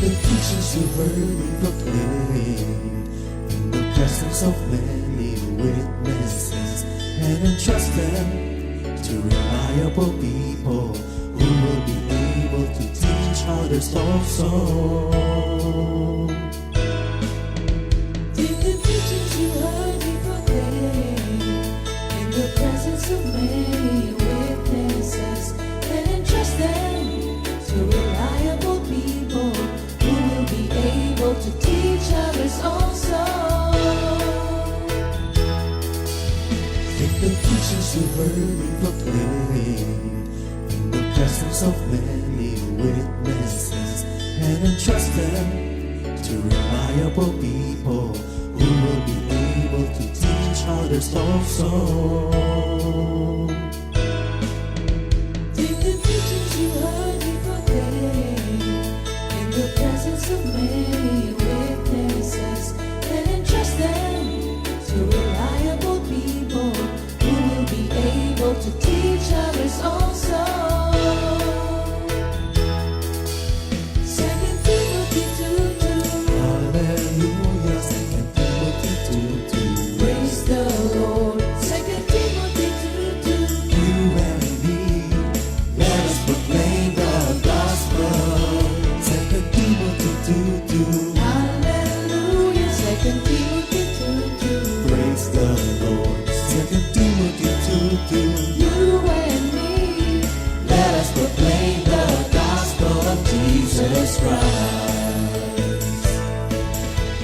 The teachings you heard me proclaim in the presence of many witnesses, and entrust them to reliable people who will be able to teach others also. Take the teachings you heard me proclaim in the presence of many witnesses, and entrust them to reliable people who will be able to teach others also. Take the teachings you heard me proclaim in the presence of many witnesses, and entrust them to reliable people who will be able to teach others also. Take the teachings you heard me proclaim in the presence of many witnesses, and entrust them to reliable people who will be able to teach others also. 2 Timothy 2:2. Hallelujah, 2 Timothy 2:2. Praise the Lord. 2 Timothy 2:2. You and me, let us proclaim the gospel. 2 Timothy 2:2. Hallelujah. 2 Timothy 2:2. Praise the Lord. 2 Timothy 2:2. You and me, Let us proclaim the gospel of Jesus Christ.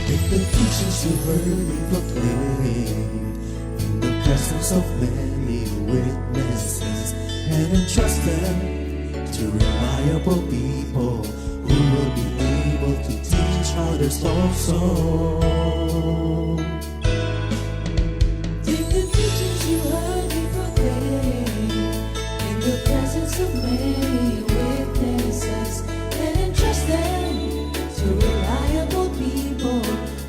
Take the teachings you heard me proclaim in the presence of many witnesses, and entrust them to reliable people who will be able to teach others also. take the teachings you heard me proclaim in the presence of many witnesses, and entrust them to reliable people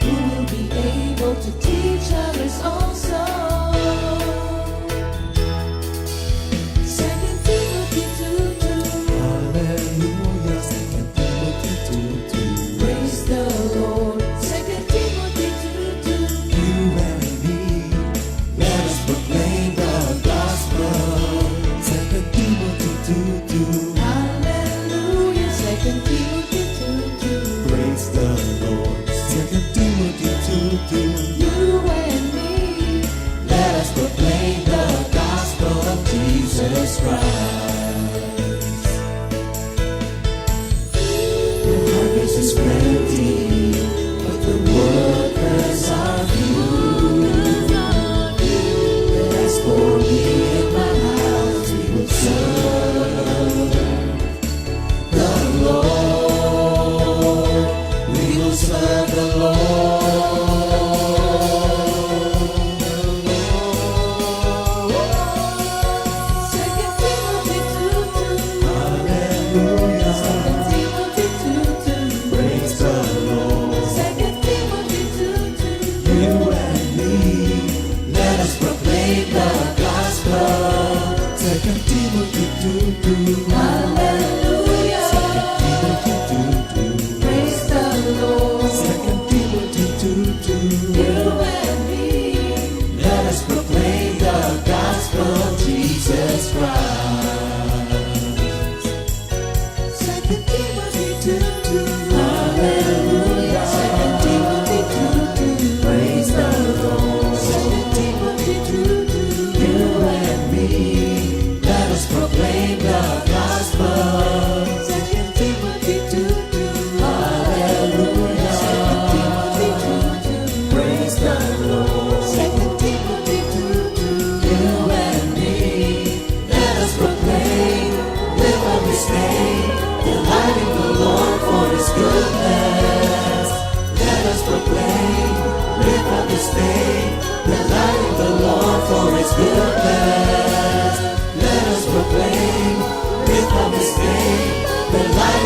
who will be able to teach others also. 2 Timothy 2:2. Hallelujah, 2 Timothy 2:2. Praise the Lord. 2 Timothy 2:2. You and me, let us proclaim the gospel. 2 Timothy 2:2. Hallelujah. 2 Timothy 2:2. Praise the Lord. 2 Timothy 2:2. You and me, Let us proclaim the gospel of Jesus Christ. The harvest is plenty, but the workers are few. As for me and my house, we will serve the Lord. We will serve the Lord. 2 Timothy 2:2. Hallelujah. 2 Timothy 2:2. Praise the Lord. 2 Timothy 2:2. You and me, let us proclaim the gospel. 2 Timothy 2:2. Hallelujah. 2 Timothy 2:2. Praise the Lord. 2 Timothy 2:2. You and me, Let us proclaim the gospel of Jesus Christ. 2 Timothy 2:2. Hallelujah. 2 Timothy 2:2. Praise the Lord. 2 Timothy 2:2. You and me, let us proclaim the gospel. 2 Timothy 2:2. Hallelujah. 2 Timothy 2:2. Praise the Lord. 2 Timothy 2:2. You and me, let us proclaim with every stay the light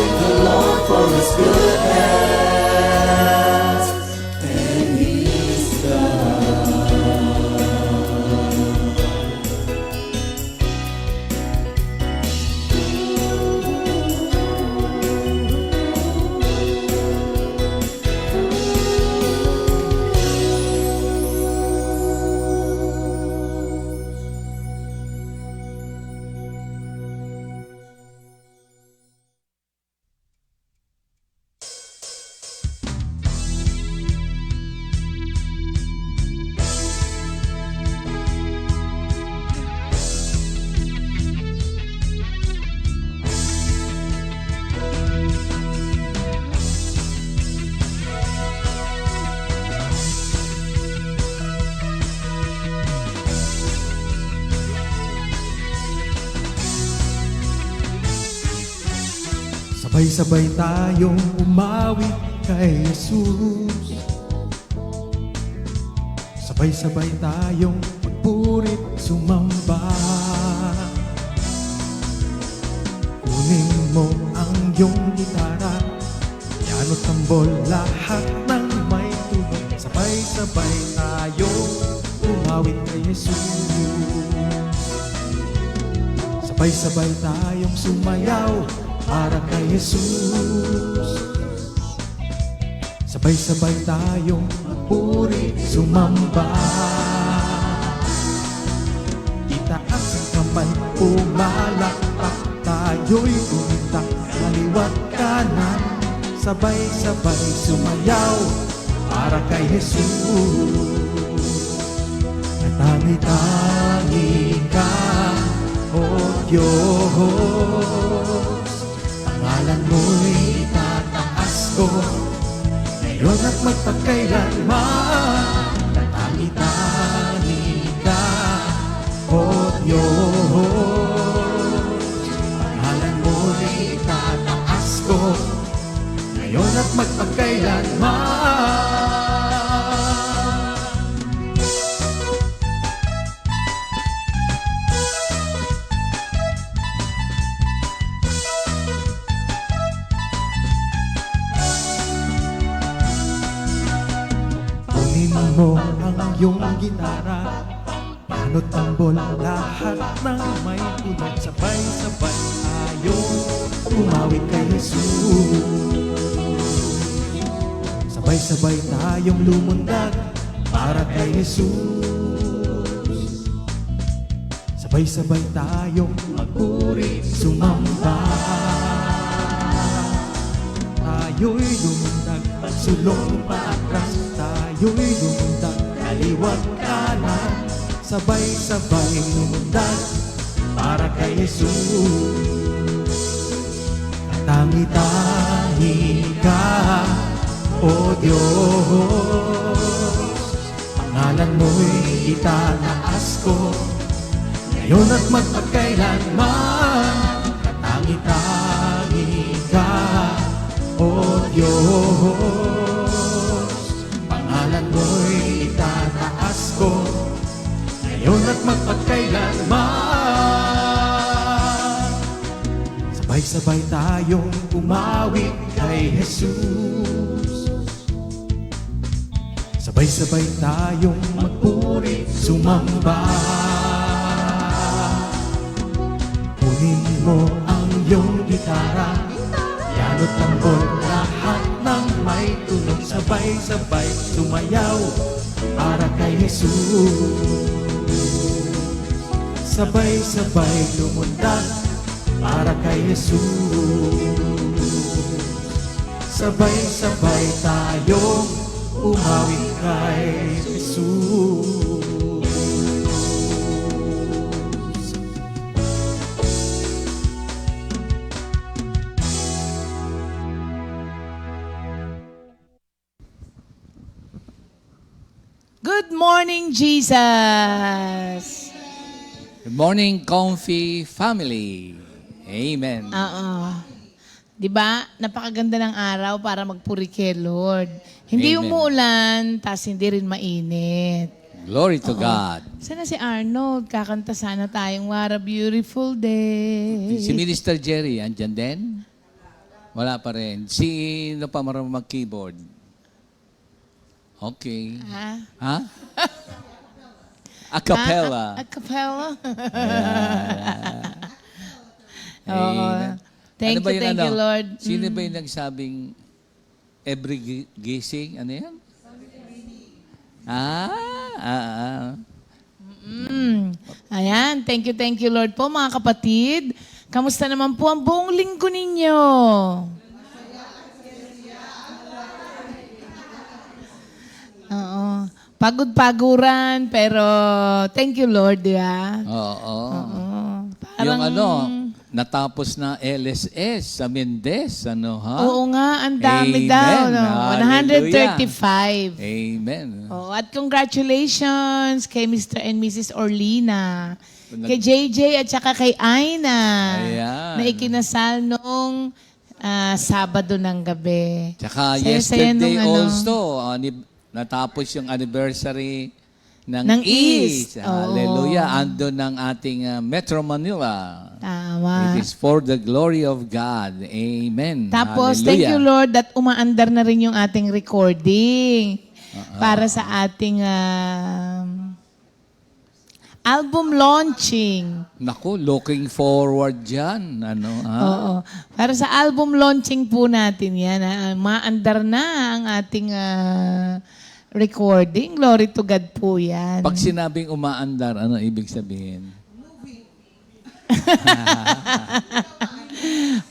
thank the Lord for His goodness and His love. Sabay-sabay tayong umawi kay Jesus. Sabay-sabay tayong magpurit sumamba. Kunin mo ang iyong gitara, piano, tambol, lahat ng may tunog. Sabay-sabay tayong umawit kay Jesus. Sabay-sabay tayong sumayaw para kay Jesus. Sabay-sabay tayong magpuri, sumamba. Itaas ang kamay, pumalakpak, tayo'y umintak, kaliwat kanan. Sabay-sabay sumayaw para kay Jesus. Natangi-tangi ka, O Diyos, pangalan mo'y tataas ko, ngayon at magpagkailanman. Natangi-tangi ka, O Diyos, pangalan mo'y tataas ko, ngayon at magpagkailanman. Mo ang iyong gitara, piano, tambol, lahat ng may tunog. Sabay-sabay tayong umawit kay Jesus. Sabay-sabay tayong lumundag para kay Jesus. Sabay-sabay tayong magpuri, sumamba. Tayo'y lumundag, sulong paatras, tayo'y lumundag, kaliwat kanan. Sabay-sabay lumundag para kay Jesus. Katangi-tangi ka, O Diyos, pangalan mo'y itataas ko, ngayon at magpagkailanman. Katangi-tangi ka, O Diyos, pangalan mo'y itataas ko, ngayon at magpagkailanman. Sabay-sabay tayong umawit kay Jesus. Sabay-sabay tayong magpuri, sumamba. Kunin mo ang iyong gitara, piano, tambol, lahat ng may tunog. Sabay-sabay sumayaw para kay Jesus. Sabay-sabay lumundag para kay Jesus. Sabay-sabay tayong umawi kay Jesus. Good morning, Jesus! Good morning, Comfy family. Amen. Di ba? Napakaganda ng araw para magpuri kay Lord. Hindi Amen. umuulan, tas hindi rin mainit. Glory to God. Sana si Arnold? Kakanta sana tayong What a Beautiful Day. Si Minister Jerry, andyan din? Wala pa rin. Sino pa marunong mag-keyboard? Okay. Ha? A cappella. A cappella. Amen. Thank Ano ba you, yung thank you, Lord. Sino ba yung nagsabing every gising? Ano yan? Ayan, thank you, Lord po, mga kapatid. Kamusta naman po ang buong linggo ninyo? Oo. Pagod-paguran, pero thank you, Lord, di ba? Oo. Oo. Yung natapos na LSS sa Mendez, ha? Oo nga, ang dami Amen. daw. No? Hallelujah. 135. Amen. Oh, at congratulations kay Mr. and Mrs. Orlina, kay JJ at saka kay Aina, Ayan. na ikinasal noong Sabado ng gabi. Tsaka Saya-saya yesterday nung also, natapos yung anniversary ng Ng East. East. Hallelujah. Oo. Ando ng ating Metro Manila. Tama. It is for the glory of God. Amen. Tapos, Hallelujah. thank you, Lord, that umaandar na rin yung ating recording para sa ating album launching. Naku, looking forward dyan. Oo. Para sa album launching po natin yan, maandar na ang ating recording. Glory to God po yan. Pag sinabing umaandar, ano ibig sabihin?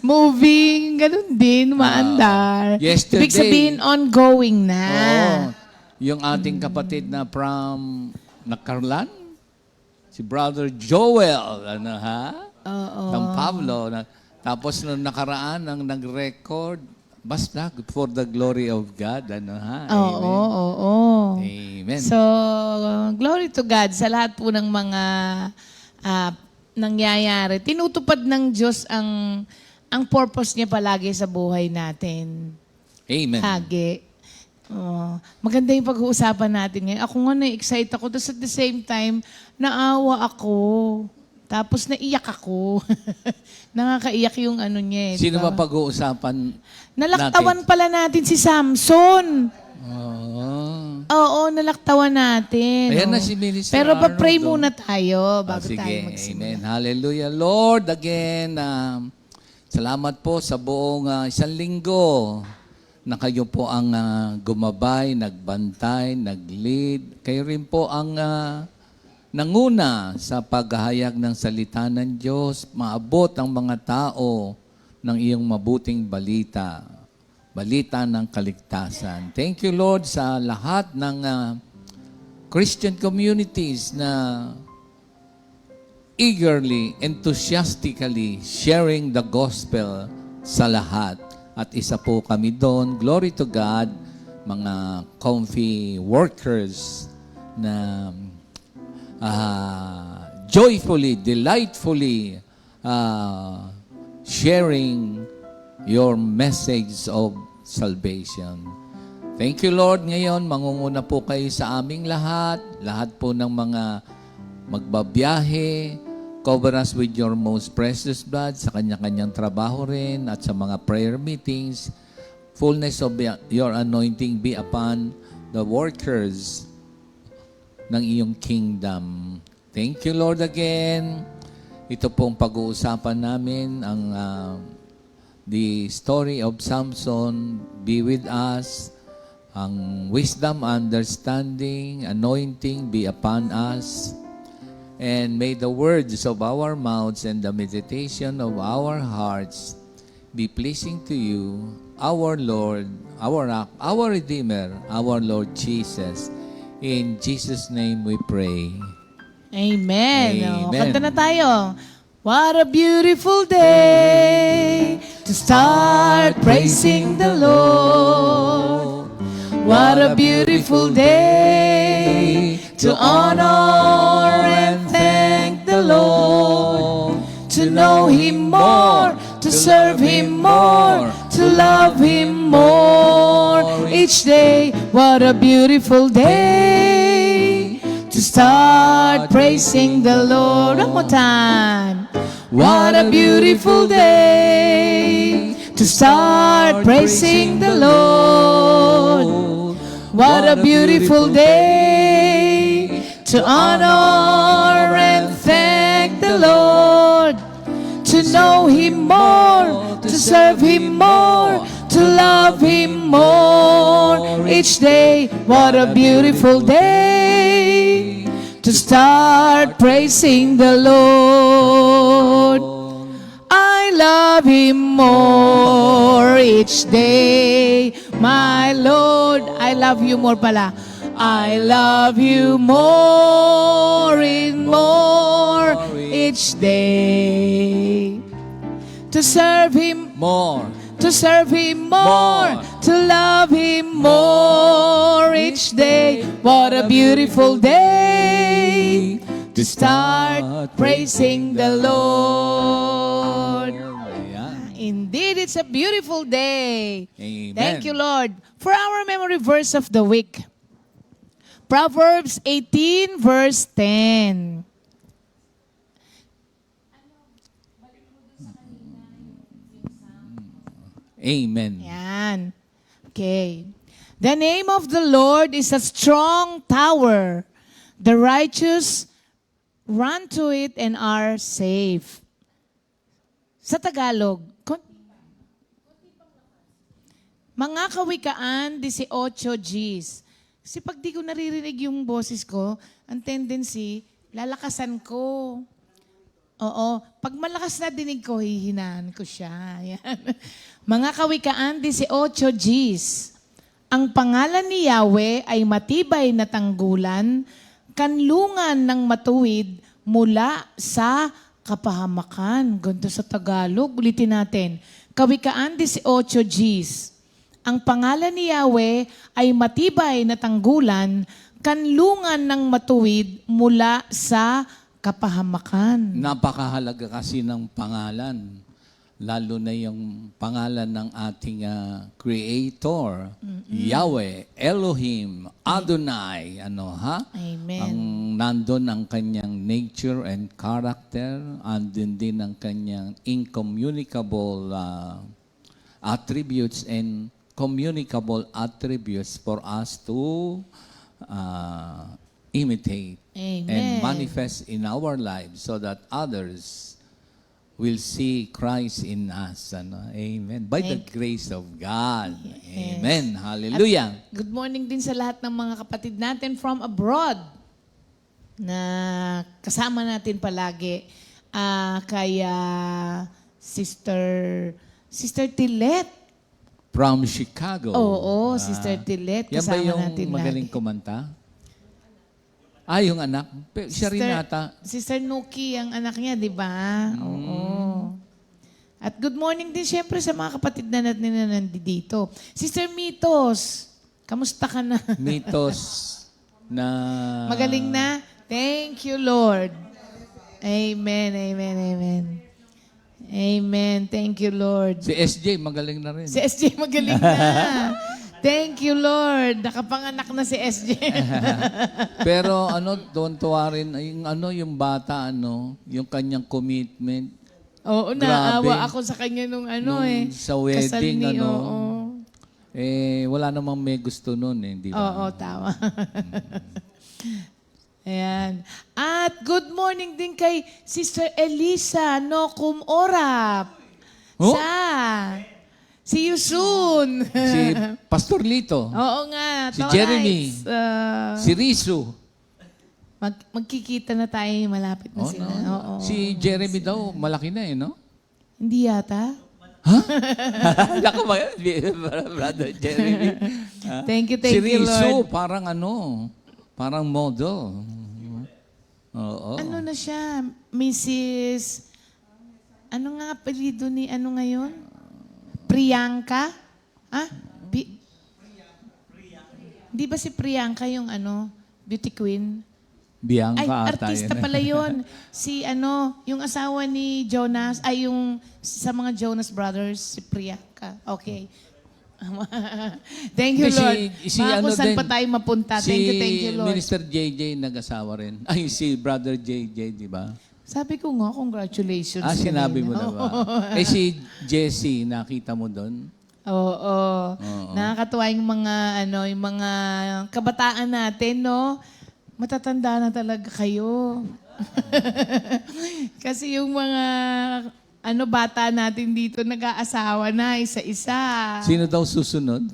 Moving, ganun din, maandar. Yesterday. Ibig sabihin, ongoing na. Oo. Yung ating kapatid na from Nakarlan, si Brother Joel, Oo. ng Pablo. Tapos nung nakaraan, ang nag-record, basta for the glory of God, Oo, oo. Amen. So, glory to God sa lahat po ng mga nangyayari. Tinutupad ng Diyos ang purpose niya palagi sa buhay natin. Amen. Lagi. Maganda yung pag-uusapan natin ngayon. Ako nga na-excite ako. Tapos at the same time, naawa ako. Tapos naiyak ako. Nakakaiyak yung ano niya. Sino diba? ba pag-uusapan Nalaktawan natin? pala natin si Samson. Oo. Oo, nalaktawan natin. Ayan oh. na si Minister Pero pa-pray Arnold, muna tayo bago Sige, tayo magsimula. amen. Hallelujah. Lord, again, salamat po sa buong isang linggo na kayo po ang gumabay, nagbantay, nag-lead. Kayo rin po ang nanguna sa paghahayag ng salita ng Diyos, maabot ang mga tao ng iyong mabuting balita, balita ng kaligtasan. Thank you, Lord, sa lahat ng Christian communities na eagerly, enthusiastically sharing the gospel sa lahat. At isa po kami doon, glory to God, mga comfy workers na joyfully, delightfully sharing your message of salvation. Thank you, Lord. Ngayon, mangunguna po kayo sa aming lahat po ng mga magbabiyahe. Cover us with your most precious blood sa kanya-kanyang trabaho rin at sa mga prayer meetings. Fullness of your anointing be upon the workers ng iyong kingdom. Thank you, Lord, again. Ito pong pag-uusapan namin, ang the story of Samson, be with us. Ang wisdom, understanding, anointing be upon us. And may the words of our mouths and the meditation of our hearts be pleasing to you, our Lord, our Rock, our Redeemer, our Lord Jesus. In Jesus' name we pray. Amen. Amen. Kanta na tayo. What a beautiful day to start praising the Lord. What a beautiful day to honor and thank the Lord. To know Him more, to serve Him more, to love Him more each day. What a beautiful day to start praising the Lord. One more time. What a beautiful day to to start praising the Lord. What a beautiful day to honor and thank the Lord, to know Him more, to serve Him more, to love Him more each day. What a beautiful day to start praising the Lord. I love Him more each day, my Lord. I love you more pala. I love you more and more each day. To serve Him, More. to serve Him more, to love Him more each day. What a beautiful day to start praising the Lord. Ayan. Indeed, it's a beautiful day. Amen. Thank you, Lord. For our memory verse of the week, Proverbs 18, verse 10. Amen. Yan. Okay. The name of the Lord is a strong tower. The righteous run to it and are safe. Sa Tagalog, mga kawikaan, 18 Gs. Kasi pag di ko naririnig yung boses ko, ang tendency, lalakasan ko. Oo. Pag malakas na dinig ko, hihinaan ko siya. Yan. Mga kawikaan, 18 Gs. Ang pangalan ni Yahweh ay matibay na tanggulan, kanlungan ng matuwid mula sa kapahamakan. Ganito sa Tagalog. Ulitin natin. Kawikaan, 18 Gs. Ang pangalan ni Yahweh ay matibay na tanggulan, kanlungan ng matuwid mula sa kapahamakan. Napakahalaga kasi ng pangalan. Lalo na yung pangalan ng ating Creator, Yahweh, Elohim, Adonai, Amen. Ang nandun ang kanyang nature and character, andun din ang kanyang incommunicable attributes and communicable attributes for us to imitate and Amen. manifest in our lives so that others will see Christ in us. Amen. By the grace of God. Amen. Hallelujah. Good morning din sa lahat ng mga kapatid natin from abroad na kasama natin palagi. Kaya Sister Tilet. From Chicago. Oo, Sister Tilet. Yan ba Kasama yung natin magaling lagi. kumanta? Yung anak. Siya rin yata. Sister Nuki, ang anak niya, di ba? Oo. At good morning din siyempre sa mga kapatid na natin na nandito. Sister Mitos, kamusta ka na? Mitos na... Magaling na? Thank you, Lord. Amen, amen, amen. Amen. Thank you, Lord. Si SJ, magaling na rin. Si SJ magaling na. Thank you, Lord. Nakapanganak na si SJ. Pero tuwan-tuwa rin, yung bata, yung kanyang commitment. Oo, Grabe. naawa ako sa kanya nung Sa kasal wedding, ni, oo. Wala namang may gusto nun, di ba? Oo, tama. Ayan. At good morning din kay Sister Elisa Nokum Orap. Oh? See you soon. Si Pastor Lito. Oo nga. Si Tonight, Jeremy. Si Rizu. magkikita na tayo, malapit na sila. No? Oo. Si Jeremy daw, malaki na no? Hindi yata. Naku, Brother Jeremy. Thank you, Si you, Rizu, Lord. parang model. Oo. Ano na siya? Mrs. Ano nga apelido ni ano ngayon? Priyanka? Di ba si Priyanka yung beauty queen? Bianca Ay, ata artista yun. pala yun. Si yung asawa ni Jonas, yung sa mga Jonas Brothers, si Priyanka. Okay. Thank you, Hindi, Lord. si Mga kung saan din, pa tayo mapunta. Thank you, Lord. Si Minister JJ nag-asawa rin. Ay, si Brother JJ, di ba? Sabi ko nga, congratulations. Sinabi mo kanina. na ba? Si Jessie, nakita mo doon? Oo. Nakakatuwa yung mga, yung mga kabataan natin, no? Matatanda na talaga kayo. Kasi yung mga, bata natin dito, nag-aasawa na, isa-isa. Sino daw susunod?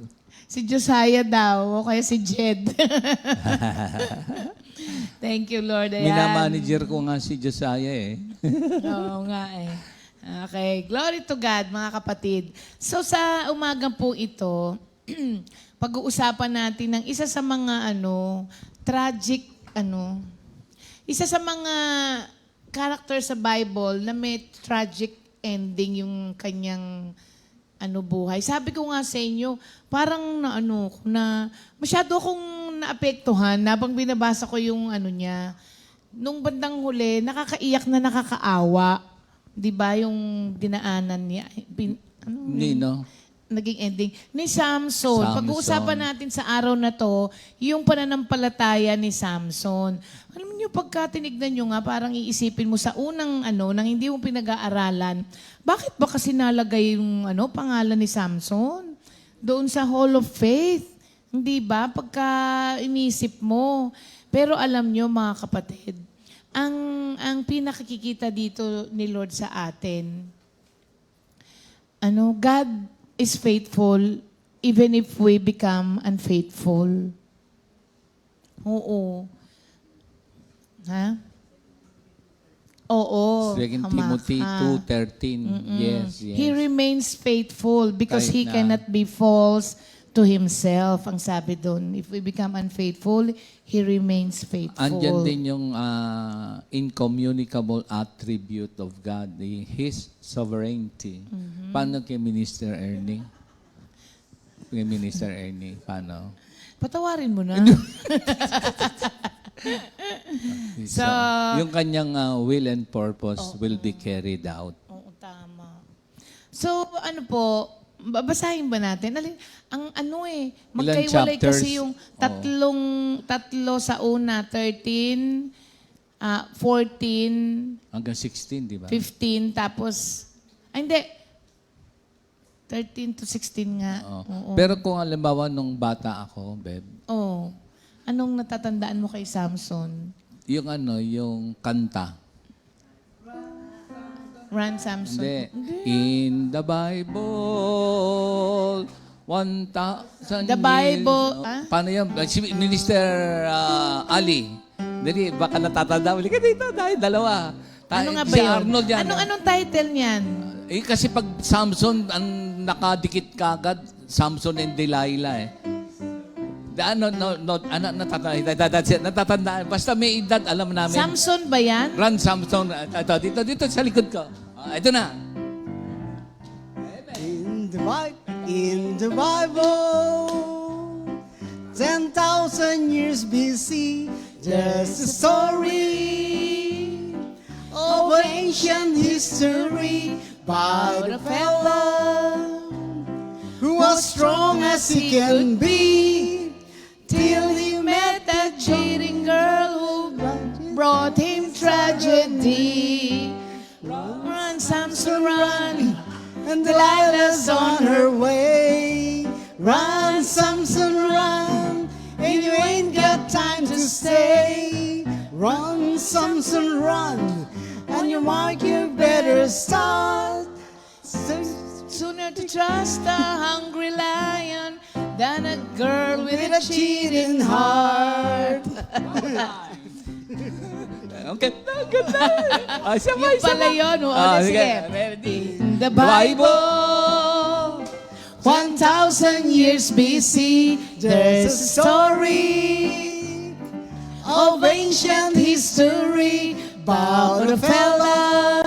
Si Josiah daw, o kaya si Jed. Thank you, Lord. Ayan. Minamanager ko nga si Josiah eh. Oo nga eh. Okay. Glory to God, mga kapatid. So sa umagang po ito, pag-uusapan natin ng isa sa mga tragic, isa sa mga character sa Bible na may tragic ending yung kanyang buhay. Sabi ko nga sa inyo, parang na masyado akong naapektuhan habang binabasa ko yung niya. Nung bandang huli, nakakaiyak na nakakaawa. 'Di ba yung dinaanan niya? Nino? Naging ending. Ni Samson. Pag-uusapan natin sa araw na to, yung pananampalataya ni Samson. Alam niyo, pagka tinignan nyo nga, parang iisipin mo sa unang nang hindi mo pinag-aaralan, bakit ba kasi nalagay yung pangalan ni Samson? Doon sa Hall of Faith. Hindi ba? Pagka inisip mo. Pero alam nyo, mga kapatid, ang pinakikita dito ni Lord sa atin, God is faithful even if we become unfaithful. Oo. Ha? Oo. 2 Timothy 2:13. Yes. He remains faithful because Kahit he na- cannot be false to himself. Ang sabi doon, if we become unfaithful, he remains faithful. Andyan din yung incommunicable attribute of God, His sovereignty. Paano kay Minister Ernie? Kay Minister Ernie, paano? Patawarin mo na. So, yung kanyang will and purpose will be carried out. Oo, tama. So, babasahin ba natin? Ang magkaiwalay chapters? kasi yung tatlo sa una, 13, 14, Hanggang 16, di ba? 15, tapos, hindi, 13 to 16 nga. Oo. Oo. Pero kung halimbawa nung bata ako, Beb, Oo. Anong natatandaan mo kay Samson? yung yung kanta. Run, Samson. Hindi. In the Bible, 1,000 The Bible, years. Paano yan? Si Minister Ali. Dali, baka natatanda. Balik ka dito, dahil dalawa. Ano nga ba Si yun? Arnold yan. Anong title niyan? Kasi pag Samson, ang nakadikit kagad, Samson and Delilah eh. Natatandaan. Basta may edad, alam namin. Samson ba yan? Run, Samson. Dito sa likod ko. Ito na. In the Bible, 10,000 years BC, there's a story of ancient history about a fella who was strong as he can be till he met a cheating girl who Brought him tragedy. Run, Samson, run. and Delilah's on her way. Run, Samson, run, and you ain't got time to stay. Run, Samson, run, on your mark you better start. Sooner to trust a hungry lion than a girl with a cheating heart. Okay, ganda. Yung pala yun. Sige. Ready. In the Bible, 1,000 years BC, there's a story of ancient history about a fella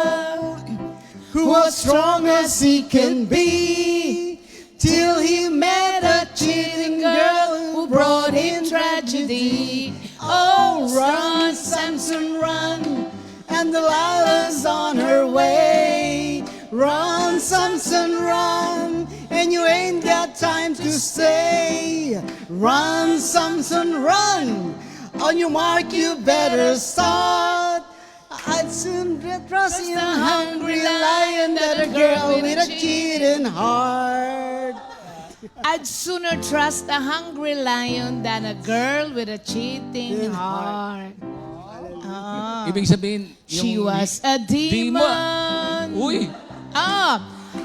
Who was strong as he can be, till he met a cheating girl who brought him tragedy. Oh, run, Samson, run, and Delilah's on her way. Run, Samson, run, and you ain't got time to stay. Run, Samson, run, on your mark you better start. I'd soon trust in a hungry lion than a girl with a cheating heart. I'd sooner trust a hungry lion than a girl with a cheating heart. Ah. Ibig sabihin, She was a demon. Uy!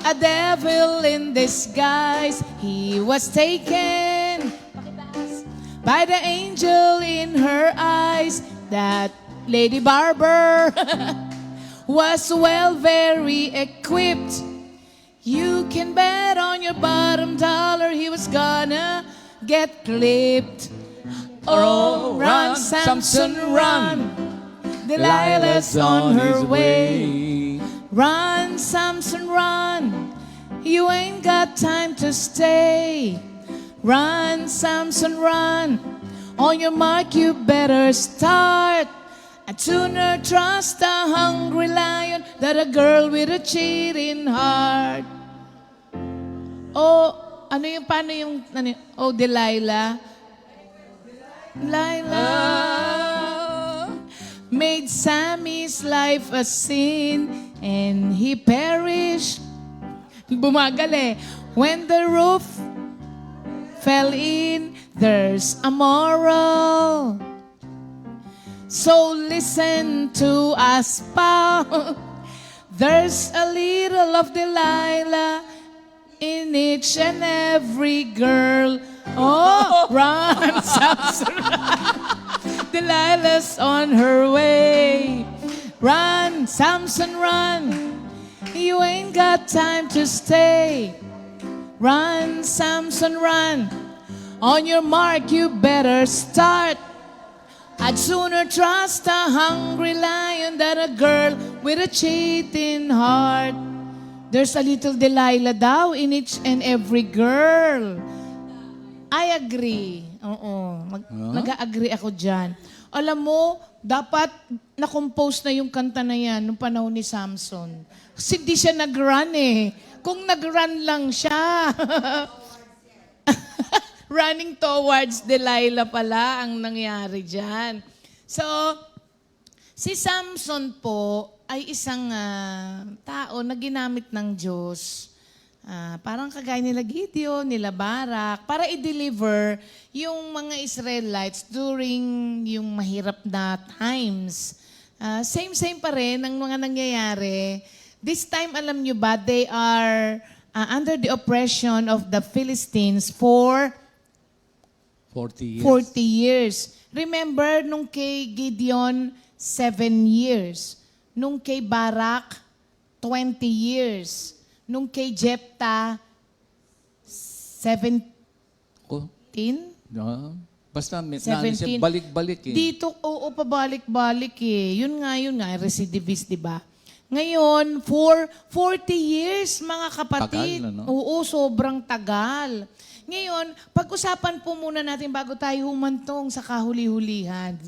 A devil in disguise. He was taken by the angel in her eyes. That Lady Barber was well very equipped. You can bet on your bottom dollar he was gonna get clipped. Oh, run, Samson, run. Delilah's on her way. Run, Samson, run. You ain't got time to stay. Run, Samson, run. On your mark, you better start. I'd sooner trust a hungry lion than a girl with a cheating heart. Oh, paano yung, oh, Delilah. Delilah made Sammy's life a sin and he perished. Bumagal eh. When the roof fell in, there's a moral. So listen to us, pal. There's a little of Delilah in each and every girl. Oh, run, Samson, run. Delilah's on her way. Run, Samson, run. You ain't got time to stay. Run, Samson, run. On your mark, you better start. I'd sooner trust a hungry lion than a girl with a cheating heart. There's a little Delilah daw in each and every girl. I agree. Oo. Nag-agree ako dyan. Alam mo, dapat na-compose na yung kanta na yan nung panahon ni Samson. Kasi di siya nag-run eh. Kung nag-run lang siya. Running towards Delilah pala ang nangyari dyan. So, si Samson po ay isang tao na ginamit ng Diyos. Parang kagaya nila Gideon, nila Barak, para i-deliver yung mga Israelites during yung mahirap na times. Same pa rin ang mga nangyayari. This time, alam nyo ba, they are under the oppression of the Philistines for 40 years. 40 years. Remember, nung kay Gideon, 7 years. Nung kay Barak, 20 years. Nung kay Jephthah, 17? Basta may 17. balik-balik eh. Dito, oo, pabalik-balik eh. Yun nga, recidivist, di ba? Ngayon, for 40 years, mga kapatid. Tagal na, no? Oo, sobrang tagal. Ngayon, pag-usapan po muna natin bago tayo humantong sa kahuli-hulihan.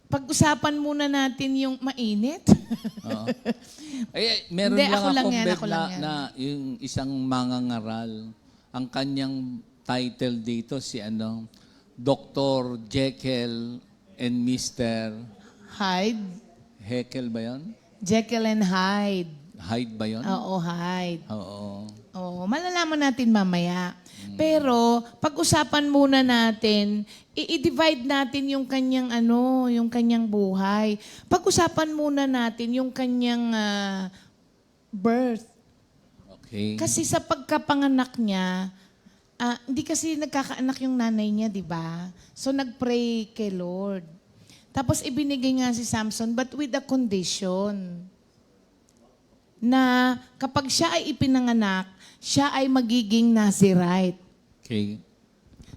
Pag-usapan muna natin yung mainit. Oo. Meron Hindi, lang ako lang akong yan, bet ako lang yan. na yung isang mangangaral, ang kanyang title dito si Dr. Jekyll and Mr. Hyde. Hekel ba yan? Jekyll and Hyde. Hyde ba yan? Oo, Hyde. Oo. Oo, malalaman natin mamaya. Pero pag-usapan muna natin, i-divide natin yung kanyang yung kanyang buhay. Pag-usapan muna natin yung kanyang birth. Okay. Kasi sa pagkapanganak niya, hindi kasi nagkakaanak yung nanay niya, di ba? So nagpray kay Lord. Tapos ibinigay nga si Samson, but with a condition na kapag siya ay ipinanganak, siya ay magiging Nazirite. Okay.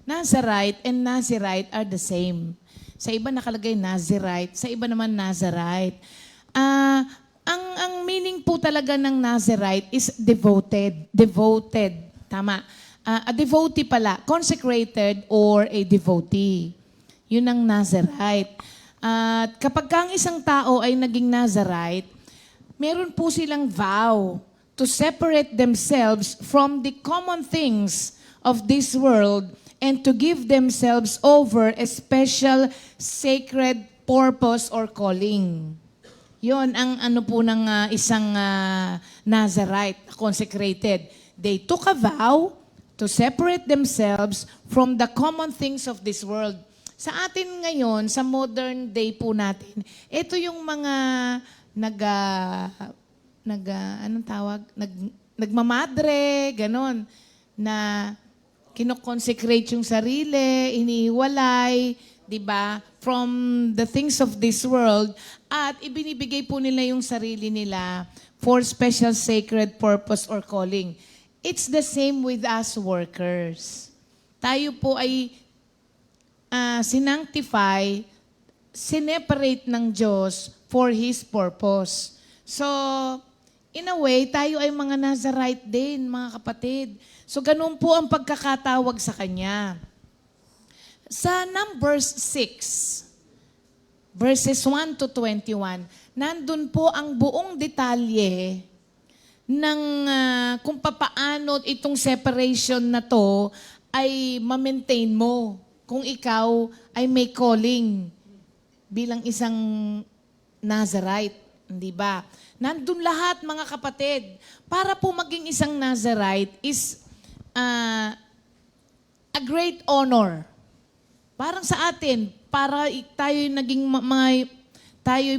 Nazirite and Nazirite are the same. Sa iba nakalagay Nazirite, sa iba naman Nazirite. Ang meaning po talaga ng Nazirite is devoted. Devoted. Tama. A devotee pala. Consecrated or a devotee. Yun ang Nazirite. At kapag ang isang tao ay naging Nazirite, meron po silang vow to separate themselves from the common things of this world and to give themselves over a special sacred purpose or calling. Yon ang ano po ng isang Nazarite, consecrated. They took a vow to separate themselves from the common things of this world. Sa atin ngayon, sa modern day po natin, ito yung mga anong tawag? Nagmamadre, ganon, na kinoconsecrate yung sarili, iniiwalay, di ba, from the things of this world, at ibinibigay po nila yung sarili nila for special sacred purpose or calling. It's the same with us workers. Tayo po ay sinanctify, sineparate ng Diyos for His purpose. So, in a way, tayo ay mga Nazarite din, mga kapatid. So, ganun po ang pagkakatawag sa Kanya. Sa Numbers 6, verses 1 to 21, nandun po ang buong detalye ng kung papaano itong separation na to ay ma-maintain mo kung ikaw ay may calling bilang isang Nazarite, hindi ba? Nandun lahat, mga kapatid. Para po maging isang Nazarite is a great honor. Parang sa atin, para tayo naging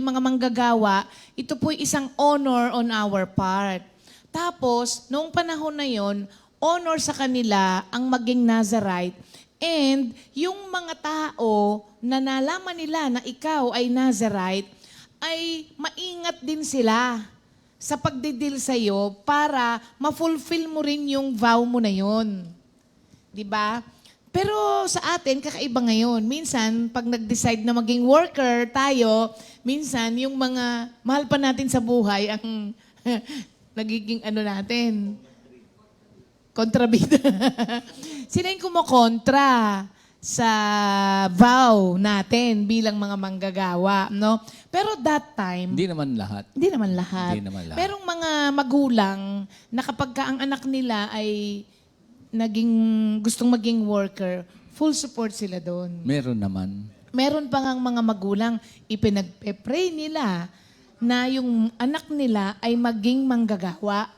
mga manggagawa, ito po isang honor on our part. Tapos, noong panahon na yon, honor sa kanila ang maging Nazarite. And yung mga tao na nalaman nila na ikaw ay Nazarite, ay maingat din sila sa pagdidil sa'yo para ma-fulfill mo rin yung vow mo na yon. Diba? Pero sa atin, kakaiba ngayon. Minsan, pag nag-decide na maging worker tayo, minsan, yung mga mahal pa natin sa buhay, ang nagiging ano natin, kontrabida. Sila yung kumokontra sa vow natin bilang mga manggagawa, no? Pero that time, Hindi naman lahat. hindi naman lahat. Hindi naman lahat. Merong mga magulang na kapag ka ang anak nila ay gustong maging worker, full support sila doon. Meron naman. Meron pa ngang mga magulang, ipinagpe-pray nila na yung anak nila ay maging manggagawa.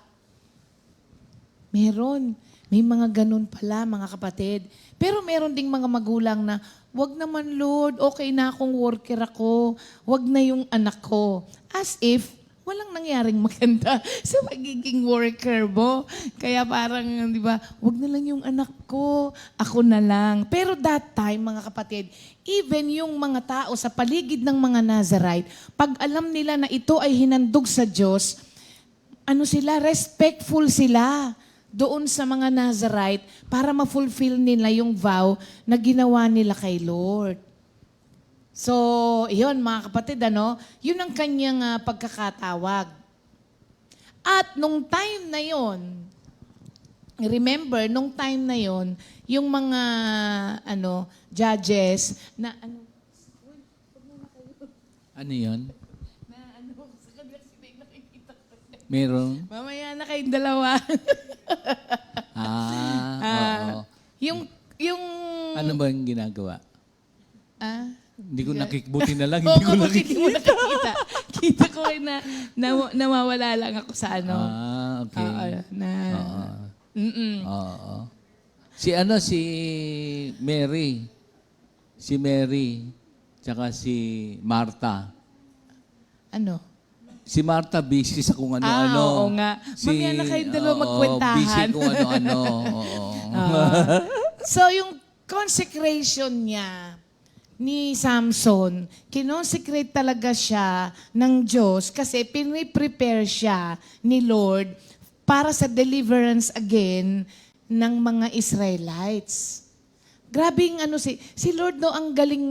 Meron. May mga ganun pala, mga kapatid. Pero meron ding mga magulang na, wag naman Lord, okay na akong worker ako. Wag na yung anak ko. As if, walang nangyaring maganda sa magiging worker mo. Kaya parang, di ba, wag na lang yung anak ko, ako na lang. Pero that time, mga kapatid, even yung mga tao sa paligid ng mga Nazarite, pag alam nila na ito ay hinandog sa Diyos, respectful sila doon sa mga Nazarite para ma-fulfill nila yung vow na ginawa nila kay Lord. So, iyon mga kapatid, yun ang kanyang pagkakatawag. At nung time na yon, remember, nung time na yon, yung mga judges na Ano yun? Meron? mamaya na kayong dalawa. Oo. yung, Ano ba yung ginagawa? Hindi ko nakikbuti na lang, Oo, hindi ko kapag hindi mo nakikita. nakikita. Kita ko na nawawala lang ako sa Okay. Oo. Mm-mm. Oo. Si Mary. Si Mary. Tsaka si Martha. Ano? Si Martha busy sa kung ano-ano. Oo nga. Mamaya na kayong dalawa magkwentahan. Busy kung ano-ano. Oo. So, yung consecration niya ni Samson, kinonsecrate talaga siya ng Diyos kasi piniprepare siya ni Lord para sa deliverance again ng mga Israelites. Grabe yung si Lord ang galing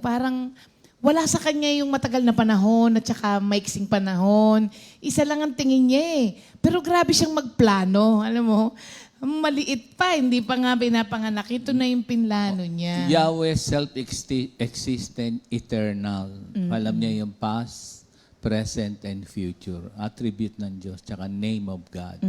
parang wala sa kanya yung matagal na panahon at saka maiksing panahon. Isa lang ang tingin niya Pero grabe siyang magplano. Alam mo, maliit pa, hindi pa nga pinapanganak. Ito na yung pinlano niya. Yahweh self-existent, eternal. Alam niya yung past, present, and future. Attribute ng Diyos, tsaka name of God.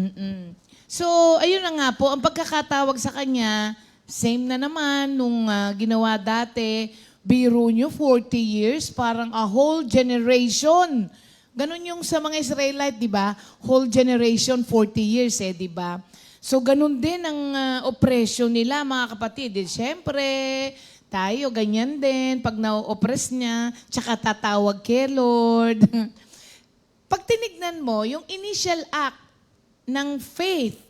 So, ayun na nga po, ang pagkakatawag sa kanya, same na naman nung ginawa dati, Biro nyo, 40 years, parang a whole generation. Ganon yung sa mga Israelite, di ba? Whole generation, 40 years di ba? So, ganon din ang oppression nila, mga kapatid. Siyempre, tayo, ganyan din. Pag na-oppress niya, tsaka tatawag kay Lord. Pag tinignan mo, yung initial act ng faith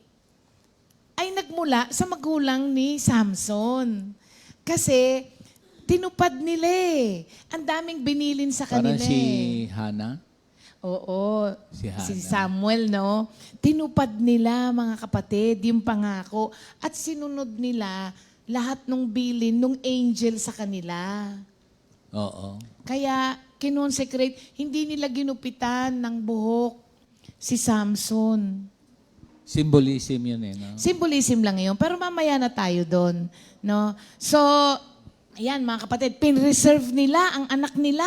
ay nagmula sa magulang ni Samson. Kasi, tinupad nila Ang daming binilin sa Parang kanila si Hannah. Oo. Si Hannah. Si Samuel, no? Tinupad nila, mga kapatid, yung pangako. At sinunod nila lahat ng bilin ng angel sa kanila. Oo. Kaya, kinonsecrate, hindi nila ginupitan ng buhok si Samson. Symbolism yun no? Symbolism lang yun. Pero mamaya na tayo doon. No? So, ayan mga kapatid, pinreserve nila ang anak nila.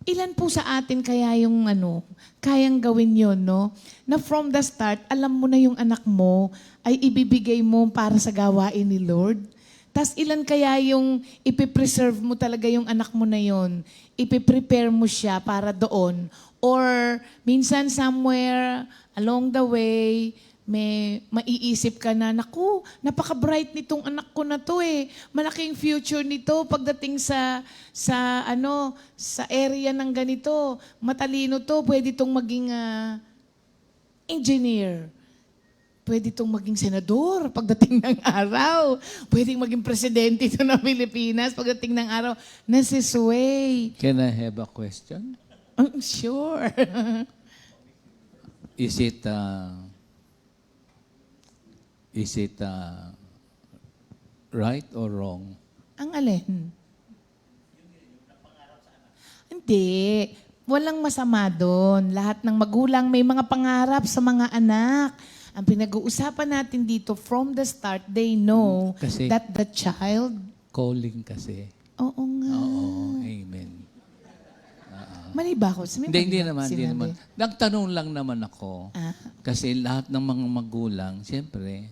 Ilan po sa atin kaya yung kayang gawin yon, no? Na from the start, alam mo na yung anak mo ay ibibigay mo para sa gawain ni Lord. Tas ilan kaya yung ipipreserve mo talaga yung anak mo na yon? Ipiprepare mo siya para doon. Or minsan somewhere along the way, may maiisip ka na, naku, napaka-bright nitong anak ko na to Malaking future nito pagdating sa area ng ganito. Matalino to, pwede itong maging engineer. Pwede itong maging senador pagdating ng araw. Pwede maging presidente ito ng Pilipinas pagdating ng araw. Nasisway. Can I have a question? Sure. Is it right or wrong? Ang alin? Hindi. Walang masama doon. Lahat ng magulang may mga pangarap sa mga anak. Ang pinag-uusapan natin dito, from the start, they know Kasi- that the child... Calling kasi. Oo nga. Oo, amen. Mali ba ako? Hindi naman. Nagtanong lang naman ako. Ah. Kasi lahat ng mga magulang, siyempre,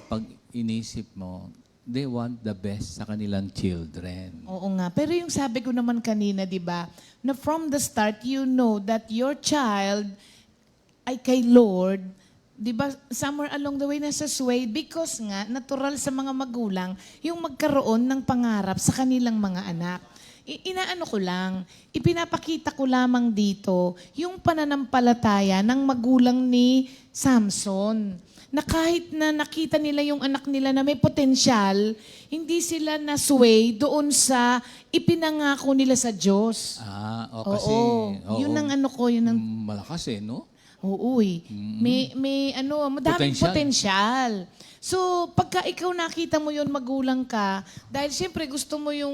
pag inisip mo, they want the best sa kanilang children. Oo nga. Pero yung sabi ko naman kanina, di ba, na from the start, you know that your child ay kay Lord, di ba, somewhere along the way nasa sway because nga, natural sa mga magulang, yung magkaroon ng pangarap sa kanilang mga anak. Inaano ko lang, ipinapakita ko lamang dito yung pananampalataya ng magulang ni Samson. Na kahit na nakita nila yung anak nila na may potensyal, hindi sila na-sway doon sa ipinangako nila sa Diyos. Kasi... Oo. Yun ang ano ko, yun ang... Malakas no? Oo May madaming potensyal. So, pagka ikaw nakita mo yun, magulang ka, dahil siyempre gusto mo yung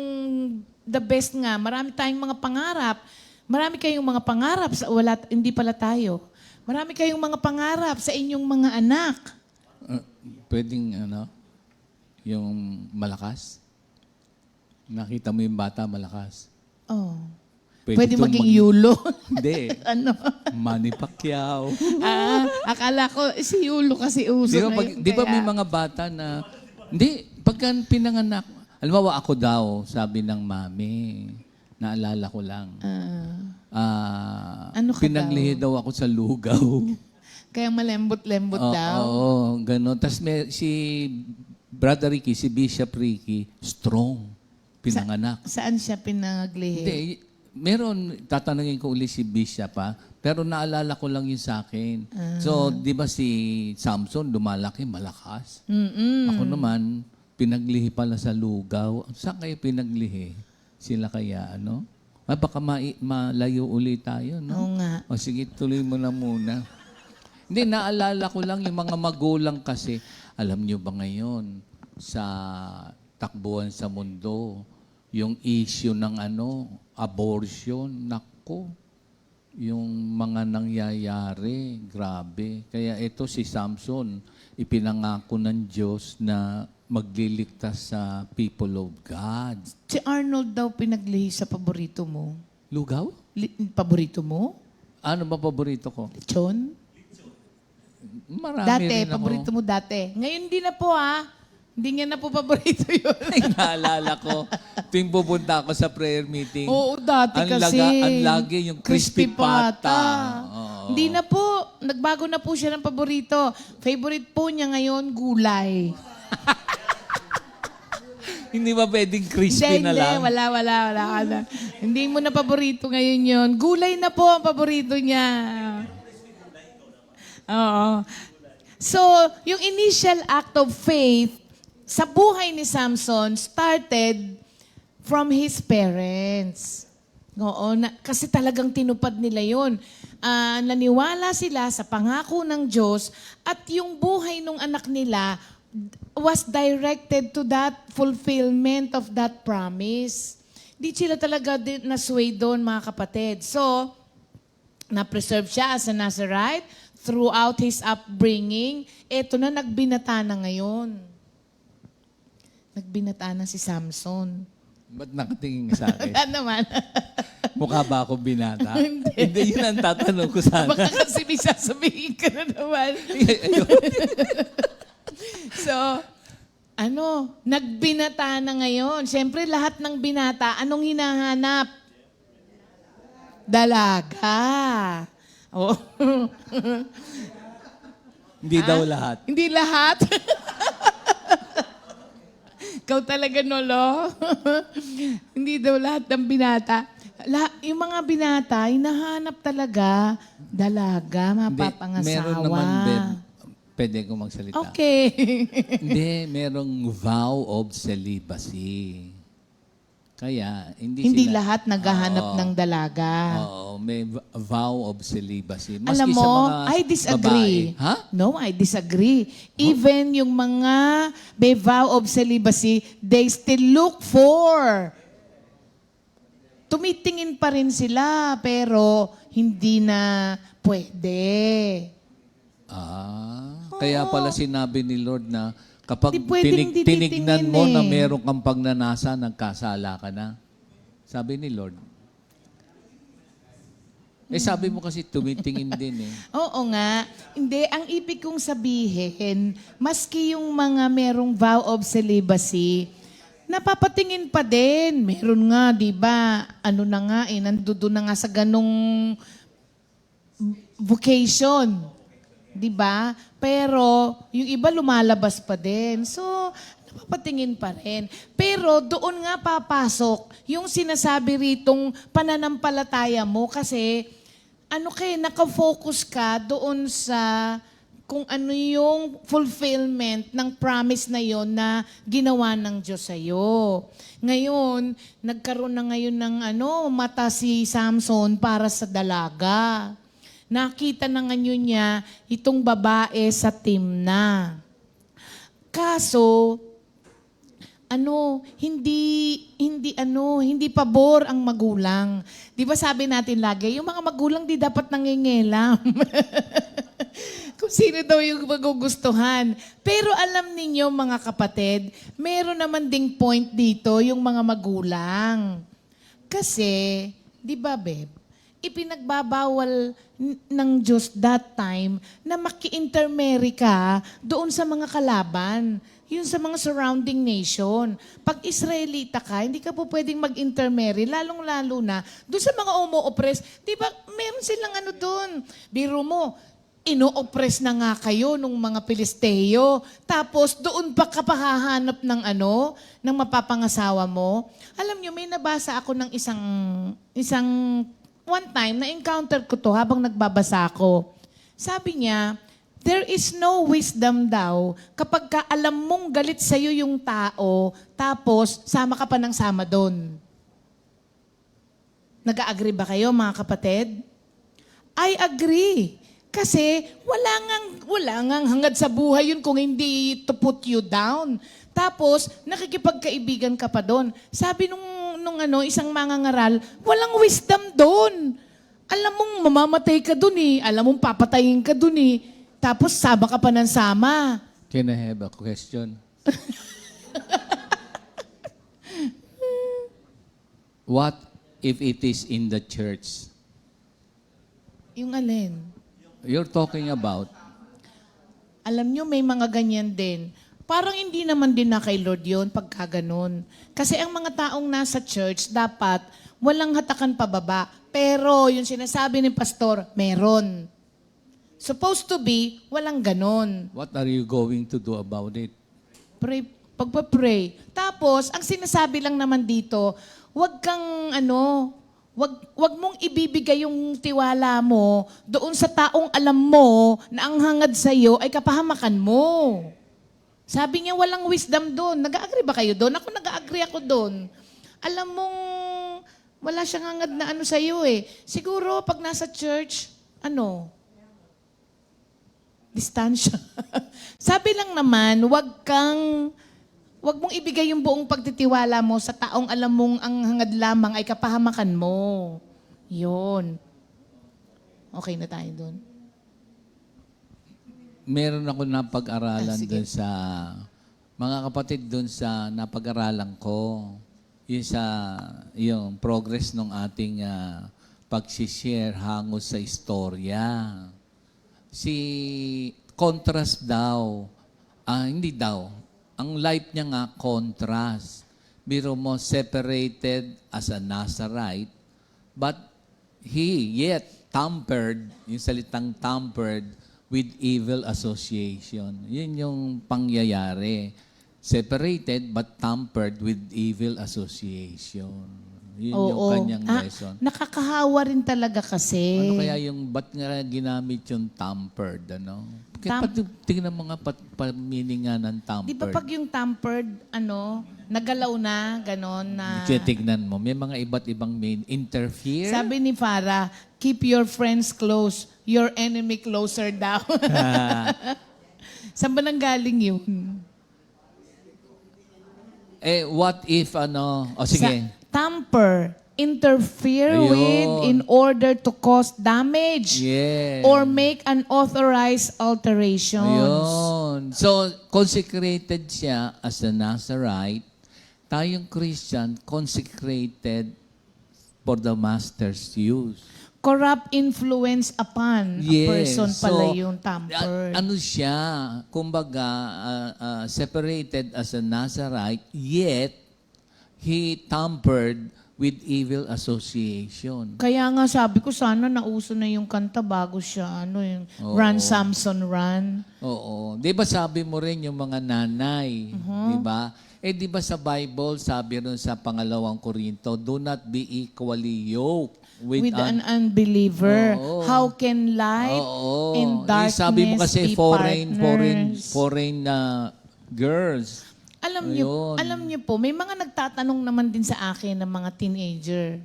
the best nga, marami tayong mga pangarap. Marami kayong mga pangarap, hindi pala tayo. Marami kayong mga pangarap sa inyong mga anak. Pwedeng, yung malakas? Nakita mo yung bata malakas? Oh. Pwede itong maging yulo. Hindi. Ano? Manny Pacquiao. Akala ko, si yulo kasi uso Di ba, ngayon. di ba kaya- may mga bata na... Hindi, pagka pinanganak... Halimbawa, ako daw, sabi ng mami, naalala ko lang. Ano ka pinaglihi daw ako sa lugaw. Kaya malembot-lembot daw. Oo, gano'n. Tapos si Brother Ricky, si Bishop Ricky, strong. Pinanganak. Saan siya pinaglihi? Hindi, meron, tatanungin ko uli si Bishop pero naalala ko lang yun sa akin. So, di ba si Samson, lumalaki, malakas. Ako naman, pinaglihi pala sa lugaw. Saan kayo pinaglihi? Sila kaya, baka malayo uli tayo, no? Oo nga. O sige, tuloy mo na muna. Hindi, naalala ko lang yung mga magulang kasi, alam nyo ba ngayon, sa takbuhan sa mundo, yung issue ng abortion, nako, yung mga nangyayari, grabe. Kaya ito si Samson, ipinangako ng Diyos na magliligtas sa people of God. Si Arnold daw pinaglihi sa paborito mo. Lugaw? Paborito mo? Ano ba paborito ko? Lechon? Marami Dati, rin ako. paborito mo dati. Ngayon di na po Hindi niya na po paborito yun. Ay, naalala ko. Tuwing pupunta ako sa prayer meeting. Oo, dati kasi. Ang lagi yung crispy pata. Oo. Hindi na po. Nagbago na po siya ng paborito. Favorite po niya ngayon, gulay. Hindi ba pwedeng crispy na lang? Wala. Hindi mo na paborito ngayon yun. Gulay na po ang paborito niya. Oo. So, yung initial act of faith sa buhay ni Samson started from his parents. Oo, kasi talagang tinupad nila yun. Naniwala sila sa pangako ng Diyos at yung buhay ng anak nila was directed to that fulfillment of that promise. Di sila talaga na-sway doon, mga kapatid. So, na-preserve siya as a Nazarite throughout his upbringing. Eto na, nagbinata na ngayon. Nagbinata na si Samson. Ba't nakatingin ka sa akin? Wala naman. Mukha ba ako binata? Hindi. Hindi, yun ang tatanong ko sana. Baka kasi may sasabihin ka na naman. Ayun. So, nagbinata na ngayon. Siyempre, lahat ng binata, anong hinahanap? Dalaga. Oh. Hindi daw lahat. Hindi lahat. Ikaw talaga, Nolo. Hindi daw lahat ng binata. Yung mga binata, hinahanap talaga dalaga, mapapangasawa. Meron naman, Beb. Pwede ko magsalita. Okay. Hindi, merong vow of celibacy. Kaya, hindi Hindi sila... lahat naghahanap Oo. ng dalaga. Oo, may vow of celibacy. Maski Alam sa mo, mga I disagree. babae. Ha? No, I disagree. Even yung mga may vow of celibacy, they still look for. Tumitingin pa rin sila, pero hindi na pwede. Kaya pala sinabi ni Lord na kapag Di pwedeng tinignan titingin mo na eh. meron kang pagnanasa, nagkasala ka na. Sabi ni Lord. Sabi mo kasi tumitingin din eh. Oo nga. Hindi, ang ibig kong sabihin, maski yung mga merong vow of celibacy, napapatingin pa din. Meron nga, di ba? Nandoon na nga sa ganong vocation. Di ba? Pero yung iba lumalabas pa din. So, napapatingin pa rin. Pero doon nga papasok yung sinasabi ritong pananampalataya mo kasi nakafocus ka doon sa kung ano yung fulfillment ng promise na yon na ginawa ng Diyos sa'yo. Ngayon, nagkaroon na ngayon ng mata si Samson para sa dalaga. Nakita na ngayon niya itong babae sa Timna. Kaso, hindi pabor ang magulang. 'Di ba sabi natin lagi, yung mga magulang di dapat nangingialam. Kung sino daw yung magugustuhan. Pero alam ninyo mga kapatid, meron naman ding point dito yung mga magulang. Kasi, 'di ba, Beb? Ipinagbabawal ng Diyos that time na maki-intermarry ka doon sa mga kalaban, yun sa mga surrounding nation. Pag Israelita ka, hindi ka po pwedeng mag-intermarry, lalong-lalo na doon sa mga umo-oppress. Di ba, meron silang doon. Biro mo, ino-oppress na nga kayo nung mga Pilisteo. Tapos doon pa ka pahahanap ng ng mapapangasawa mo. Alam nyo, may nabasa ako ng isang one time, na-encounter ko to habang nagbabasa ako. Sabi niya, there is no wisdom daw kapag ka alam mong galit sa'yo yung tao, tapos sama ka pa ng sama doon. Nag-a-agree ba kayo, mga kapatid? I agree. Kasi wala ngang hangad sa buhay yun kung hindi to put you down. Tapos, nakikipagkaibigan ka pa doon. Sabi nung isang mangangaral, walang wisdom doon. Alam mong mamamatay ka doon eh. Alam mong papatayin ka doon eh. Tapos, sama ka pa ng sama. Can I have a question? What if it is in the church? Yung alin? You're talking about Alam nyo, may mga ganyan din. Parang hindi naman din na kay Lord yun pagka ganun. Kasi ang mga taong nasa church, dapat walang hatakan pababa. Pero yung sinasabi ni pastor, meron. Supposed to be, walang ganun. What are you going to do about it? Pray, pagpa-pray. Tapos, ang sinasabi lang naman dito, wag kang wag mong ibibigay yung tiwala mo doon sa taong alam mo na ang hangad sa iyo ay kapahamakan mo. Sabi niya walang wisdom doon. Nag-agree ba kayo doon? Ako nag-agree ako doon. Alam mong wala siyang hangad na ano sa iyo eh. Siguro pag nasa church, distansya. Sabi lang naman, wag mong ibigay yung buong pagtitiwala mo sa taong alam mong ang hangad lamang ay kapahamakan mo. Yun. Okay na tayo doon. Meron ako napag-aralan Sige. doon sa, mga kapatid doon sa napag-aralan ko, yung progress ng ating pag-share hango sa istorya. Contrast daw, hindi daw, ang life niya nga contrast. Biro mo, separated as a Nazarite, but he yet tampered, yung salitang tampered, with evil association. Yun yung pangyayari. Separated but tampered with evil association. Yun yung kanyang lesson. Nakakahawa rin talaga kasi. Ano kaya yung, ba't nga ginamit yung tampered, ano? Kaya tingnan mo nga meaning nga ng tampered. Di ba pag yung tampered, nagalaw na, ganon na... Tignan mo, may mga iba't ibang interfere. Sabi ni Farah, keep your friends close, your enemy closer daw. Saan ba nanggaling yun? What if, sige. Tamper, interfere Ayun. with in order to cause damage Yes. or make unauthorized alterations. Ayun. So, consecrated siya as a Nazarite. Tayong Christian, consecrated for the Master's use. Corrupt influence upon a person pala yung tamper. Ano siya? Kumbaga, separated as a Nazarite, yet, he tampered with evil association. Kaya nga sabi ko, sana nauso na yung kanta bago siya, yung Oo. Run Samson Run. Oo. Di ba sabi mo rin yung mga nanay? Di ba? Di ba sa Bible, sabi rin sa 2 Korinto, do not be equally yoked with an unbeliever. Oo. How can light Oo. in darkness Sabi mo kasi be partners? foreign girls. Alam niyo po, may mga nagtatanong naman din sa akin ng mga teenager.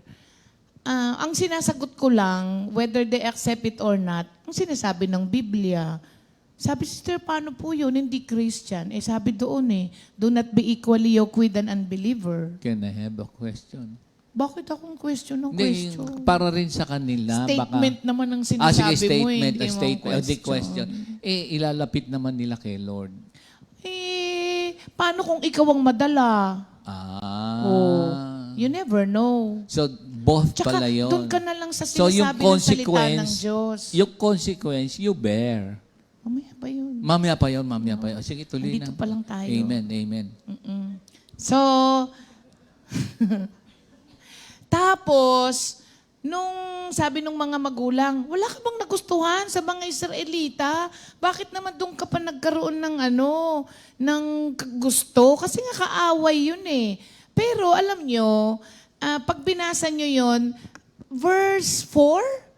Ang sinasagot ko lang, whether they accept it or not, ang sinasabi ng Biblia. Sabi, sister, paano po yun? Hindi Christian. Sabi doon do not be equally yoked with an unbeliever. Can I have a question? Bakit akong question ng Hindi, question? para rin sa kanila. Statement naman ang Sige, sinasabi statement. mo, hindi mo Statement. question. Question. Ilalapit naman nila kay Lord. Paano kung ikaw ang madala? You never know. So, both Tsaka, pala yun. doon ka na lang sa So, yung sinasabi ng salita ng consequence, Diyos. yung consequence, you bear. Mamaya ba yun? Mamaya pa yun. Sige, tuloy Andito na. pa lang tayo. Amen. So, tapos, nung sabi ng mga magulang, wala ka bang nagustuhan sa mga Israelita? Bakit naman doon ka pa nagkaroon ng gusto? Kasi nga kaaway yun eh. Pero alam nyo, pag binasa nyo yun, verse 4,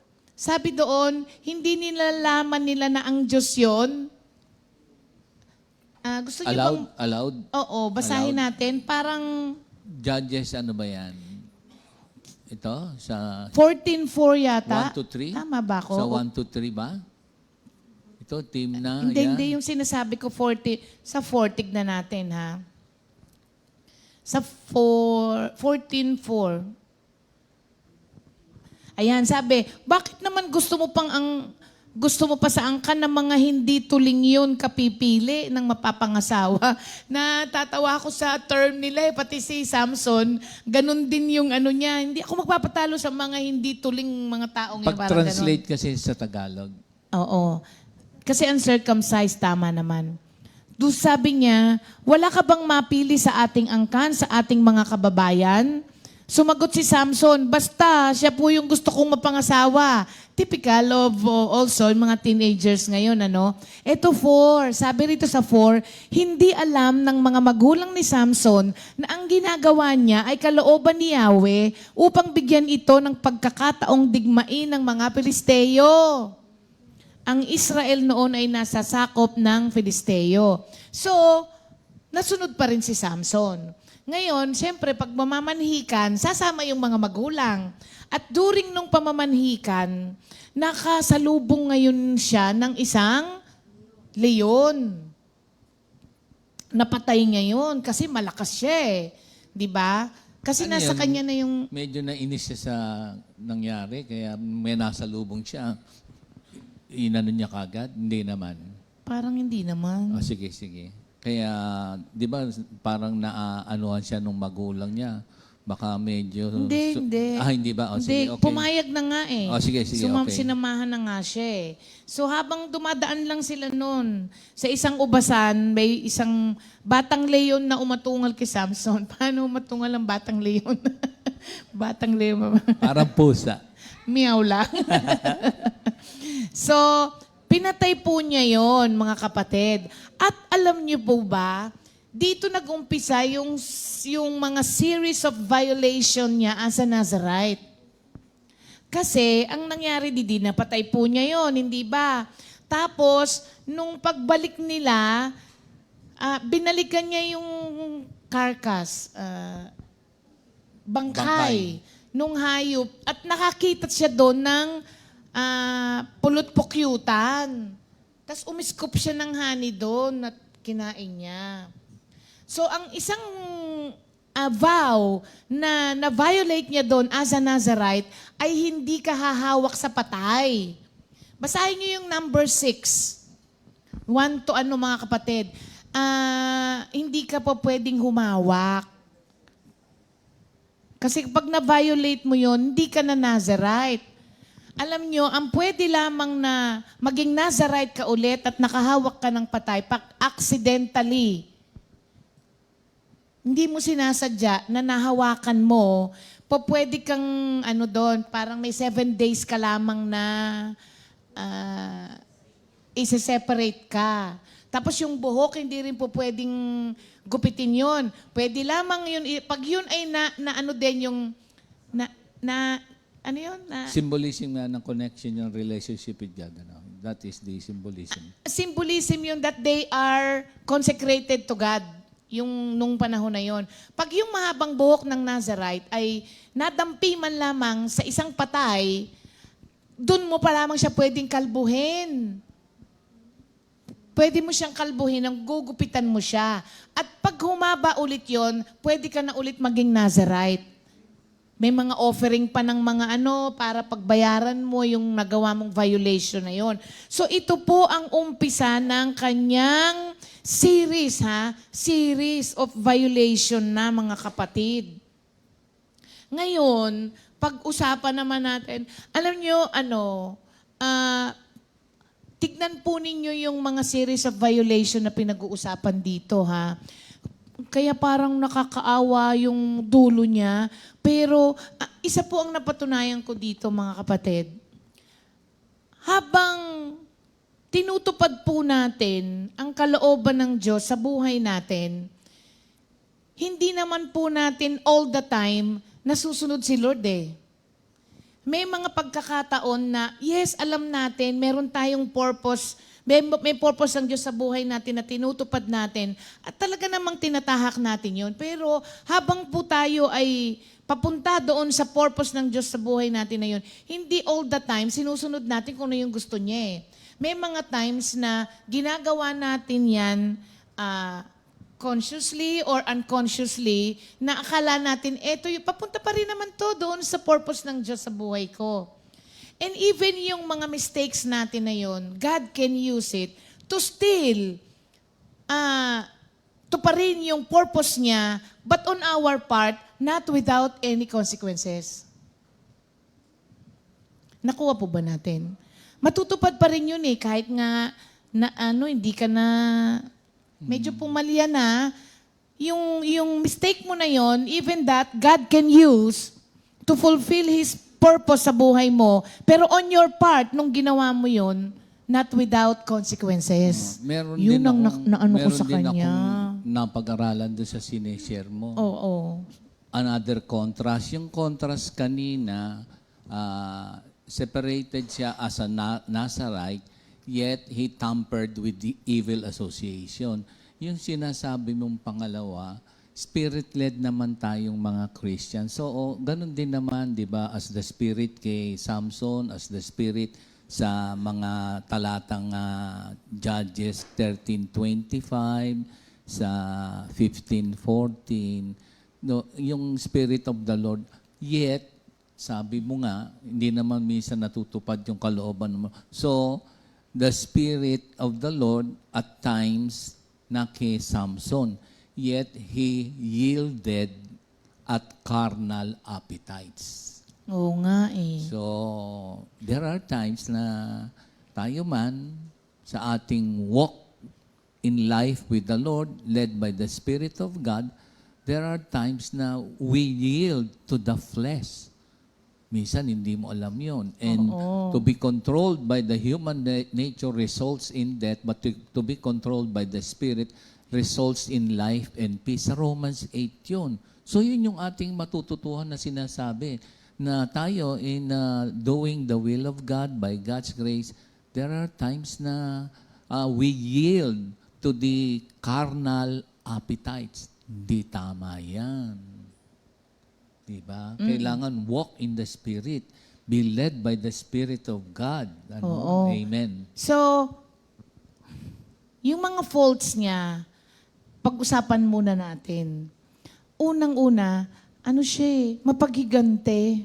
sabi doon, hindi nilalaman nila na ang Diyos yun. Gusto nyo bang... Allowed? Oo, basahin natin. Parang... Judges, ano ba yan? Ito? Sa 14:4 yata. 1 to 3? Tama ba ako? Sa 1 to 3 ba? Ito, team na. Hindi yung sinasabi ko 40. Sa 4, tignan natin ha. Sa 14:4. Ayan, sabi, bakit naman gusto mo pa sa angkan ng mga hindi tuling yun kapipili ng mapapangasawa? Natatawa ako sa term nila pati si Samson, ganun din yung niya. Hindi ako magpapatalo sa mga hindi tuling mga taong yung parang Pag-translate kasi sa Tagalog. Oo. Kasi uncircumcised, tama naman. doon sabi niya, wala ka bang mapili sa ating angkan, sa ating mga kababayan? Sumagot si Samson, basta siya po yung gusto kong mapangasawa. Typical of also mga teenagers ngayon, ano? Ito 4, sabi rito sa 4, hindi alam ng mga magulang ni Samson na ang ginagawa niya ay kalooban ni Yahweh upang bigyan ito ng pagkakataong digmain ng mga Pilisteo. Ang Israel noon ay nasa sakop ng Filisteo. So, nasunod pa rin si Samson. Ngayon, siyempre, pag mamamanhikan, sasama yung mga magulang. At during nung pamamanhikan, nakasalubong ngayon siya ng isang leon. Napatay ngayon kasi malakas siya eh. Di ba? Kasi Ano nasa yun? kanya na yung... Medyo nainis siya sa nangyari, kaya may nasalubong siya. Inano niya kagad? Hindi naman. Parang hindi naman. Oh, sige. Kaya, di ba, parang naaanuhan siya nung magulang niya. Baka medyo... Hindi. Hindi ba? O, Hindi, sige, okay. pumayag na nga eh. Oh, sige, okay. Sinamahan na nga siya eh. So habang dumadaan lang sila noon, sa isang ubasan, may isang batang leon na umatungal kay Samson. Paano umatungal ang batang leon? Batang leon. Parang pusa. Meow lang. So, pinatay po niya yon mga kapatid. At alam niyo po ba, dito nag-umpisa yung mga series of violation niya as a Nazarite. Kasi, ang nangyari di napatay po niya yon, hindi ba? Tapos, nung pagbalik nila, binalikan niya yung carcass, bangkay nung hayop. At nakakita siya doon ng pulot-pukyutan. Tapos umiskop siya ng honey doon at kinain niya. So, ang isang vow na na-violate niya doon as a Nazarite ay hindi ka hahawak sa patay. Basahin niyo yung number 6. 1 to mga kapatid. Hindi ka pa pwedeng humawak. Kasi pag na-violate mo yon, hindi ka na Nazarite. Alam nyo, ang pwede lamang na maging Nazarite ka ulit at nakahawak ka ng patay, accidentally. Hindi mo sinasadya na nahawakan mo, pwede kang doon, parang may 7 days ka lamang na isa-separate ka. Tapos yung buhok, hindi rin po pwedeng gupitin yon. Pwede lamang yun, pag yun ay Symbolism nga ng connection yung relationship with God. That is the symbolism. Symbolism yun that they are consecrated to God. Yung nung panahon na yon. Pag yung mahabang buhok ng Nazarite ay nadampi man lamang sa isang patay, dun mo pa lamang siya pwedeng kalbuhin. Pwede mo siyang kalbuhin, ang gugupitan mo siya. At pag humaba ulit yon, pwede ka na ulit maging Nazarite. May mga offering pa ng mga para pagbayaran mo yung nagawa mong violation na yon. So ito po ang umpisa ng kanyang series, series of violation na mga kapatid. Ngayon, pag-usapan naman natin, alam nyo, tignan po ninyo yung mga series of violation na pinag-uusapan dito, Kaya parang nakakaawa yung dulo niya. Pero isa po ang napatunayan ko dito, mga kapatid. Habang tinutupad po natin ang kalooban ng Diyos sa buhay natin, hindi naman po natin all the time nasusunod si Lord eh. May mga pagkakataon na, yes, alam natin, meron tayong purpose. May purpose ang Diyos sa buhay natin na tinutupad natin at talaga namang tinatahak natin yon. Pero habang po tayo ay papunta doon sa purpose ng Diyos sa buhay natin na yon, hindi all the time sinusunod natin kung ano yung gusto niya eh. May mga times na ginagawa natin yan consciously or unconsciously na akala natin, papunta pa rin naman to doon sa purpose ng Diyos sa buhay ko. And even yung mga mistakes natin na yon, God can use it to still tuparin yung purpose niya, but on our part, not without any consequences. Nakuha po ba natin? Matutupad pa rin yun kahit nga hindi ka na Medyo pumalya na. Yung mistake mo na yon, even that, God can use to fulfill His purpose sa buhay mo. Pero on your part, nung ginawa mo yon, not without consequences. Meron Yun din ang akong, naano ko meron sa din kanya. akong napag-aralan doon sa sineshare mo. Oo. Another contrast. Yung contrast kanina, separated siya as a Nazarite, yet he tampered with the evil association. Yung sinasabi mong pangalawa, Spirit-led naman tayong mga Christian. So, ganun din naman, di ba, as the Spirit kay Samson, as the Spirit sa mga talatang Judges 13:25, sa 15:14, no, yung Spirit of the Lord, yet, sabi mo nga, hindi naman minsan natutupad yung kalooban mo. So, the Spirit of the Lord at times na kay Samson, yet he yielded at carnal appetites. Oo nga eh. So, there are times na tayo man sa ating walk in life with the Lord, led by the Spirit of God, there are times na we yield to the flesh. Minsan, hindi mo alam yon. And to be controlled by the human nature results in death, but to be controlled by the Spirit results in life and peace. Sa Romans 8 yun. So yun yung ating matututuhan na sinasabi, na tayo in doing the will of God by God's grace, there are times na we yield to the carnal appetites. Hindi tama yan. Diba? Kailangan walk in the Spirit. Be led by the Spirit of God. Oo. Amen. So, yung mga faults niya, pag-usapan muna natin. Unang-una, ano siya eh, mapaghigante.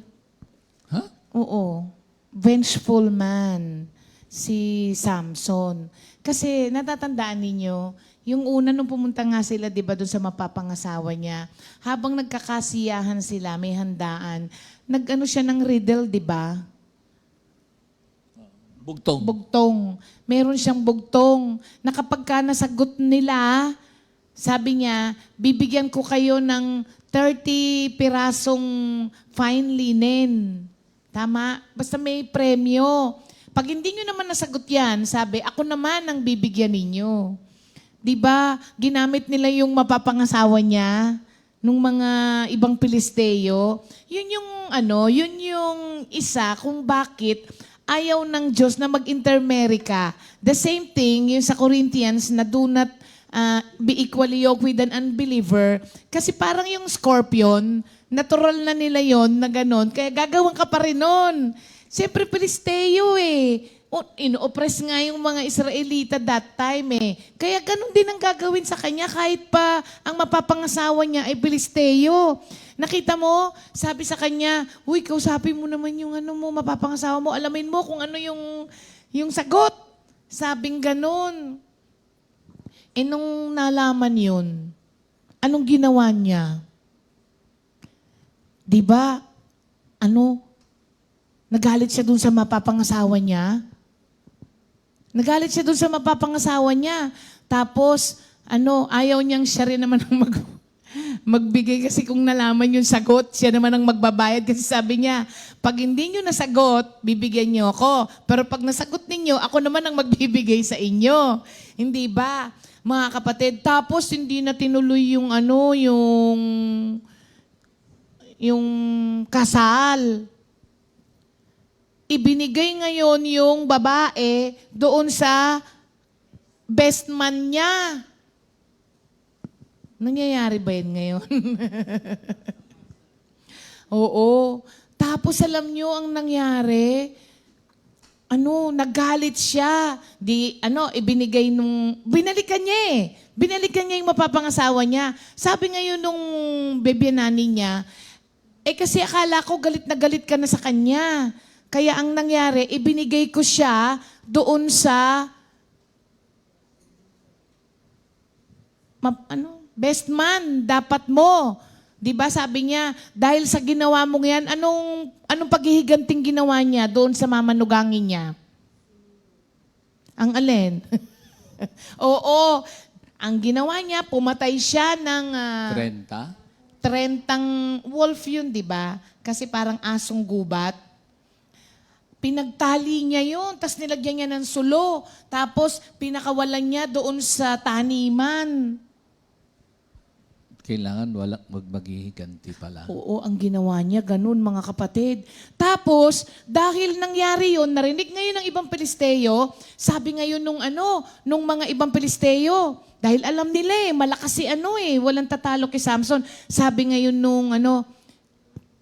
Huh? Oo. Vengeful man. Si Samson. Kasi natatandaan ninyo, yung una nung pumunta nga sila, di ba, doon sa mapapangasawa niya, habang nagkakasiyahan sila, may handaan, nag-ano siya ng riddle, di ba? Bugtong. Bugtong. Meron siyang bugtong na kapag ka nasagot nila, sabi niya, bibigyan ko kayo ng 30 pirasong fine linen. Tama? Basta may premyo. Pag hindi nyo naman nasagot yan, sabi, ako naman ang bibigyan ninyo. Diba, ginamit nila yung mapapangasawa niya nung mga ibang Pilisteo. Yun yung isa kung bakit ayaw ng Diyos na mag-intermarry ka. The same thing, yung sa Corinthians na do not be equally yoked with an unbeliever. Kasi parang yung scorpion, natural na nila yon na ganon, kaya gagawin ka pa rin nun. Siyempre, Pilisteo eh. Ino-oppress nga yung mga Israelita that time eh. Kaya ganon din ang gagawin sa kanya kahit pa ang mapapangasawa niya ay Pilisteo. Nakita mo, sabi sa kanya, uy, kausapin mo naman yung mapapangasawa mo, alamin mo kung ano yung sagot. Sabing ganon. Eh nung nalaman yun, anong ginawa niya? Diba, nagalit siya dun sa mapapangasawa niya. Nagalit siya dun sa mapapangasawa niya. Tapos, ayaw niyang siya rin naman ang magbigay kasi kung nalaman yung sagot, siya naman ang magbabayad kasi sabi niya, pag hindi niyo nasagot, bibigyan niyo ako. Pero pag nasagot ninyo, ako naman ang magbibigay sa inyo. Hindi ba? Mga kapatid, tapos hindi na tinuloy yung kasal. Ibinigay ngayon yung babae doon sa best man niya. Nangyayari ba yun ngayon? Oo. Tapos alam nyo ang nangyari? Nagalit siya. Binalikan niya eh. Binalikan niya yung mapapangasawa niya. Sabi ngayon nung bebianani niya, kasi akala ko galit na galit ka na sa kanya. Kaya ang nangyari, ibinigay ko siya doon sa best man, dapat mo. 'Di ba sabi niya, dahil sa ginawa mong 'yan, anong paghihiganting ginawa niya doon sa mamanugangin niya? Ang alin? Oo, Ang ginawa niya, pumatay siya ng 30 wolf yun, di ba? Kasi parang asong gubat. Pinagtali niya yun, tapos nilagyan niya ng sulo. Tapos pinakawalan niya doon sa taniman. Kailangan maghihiganti pala. Oo, ang ginawa niya, ganun mga kapatid. Tapos, dahil nangyari yun, narinig ngayon ng ibang Pilisteo, sabi ngayon nung mga ibang Pilisteo, dahil alam nila malakas si walang tatalo kay Samson. Sabi ngayon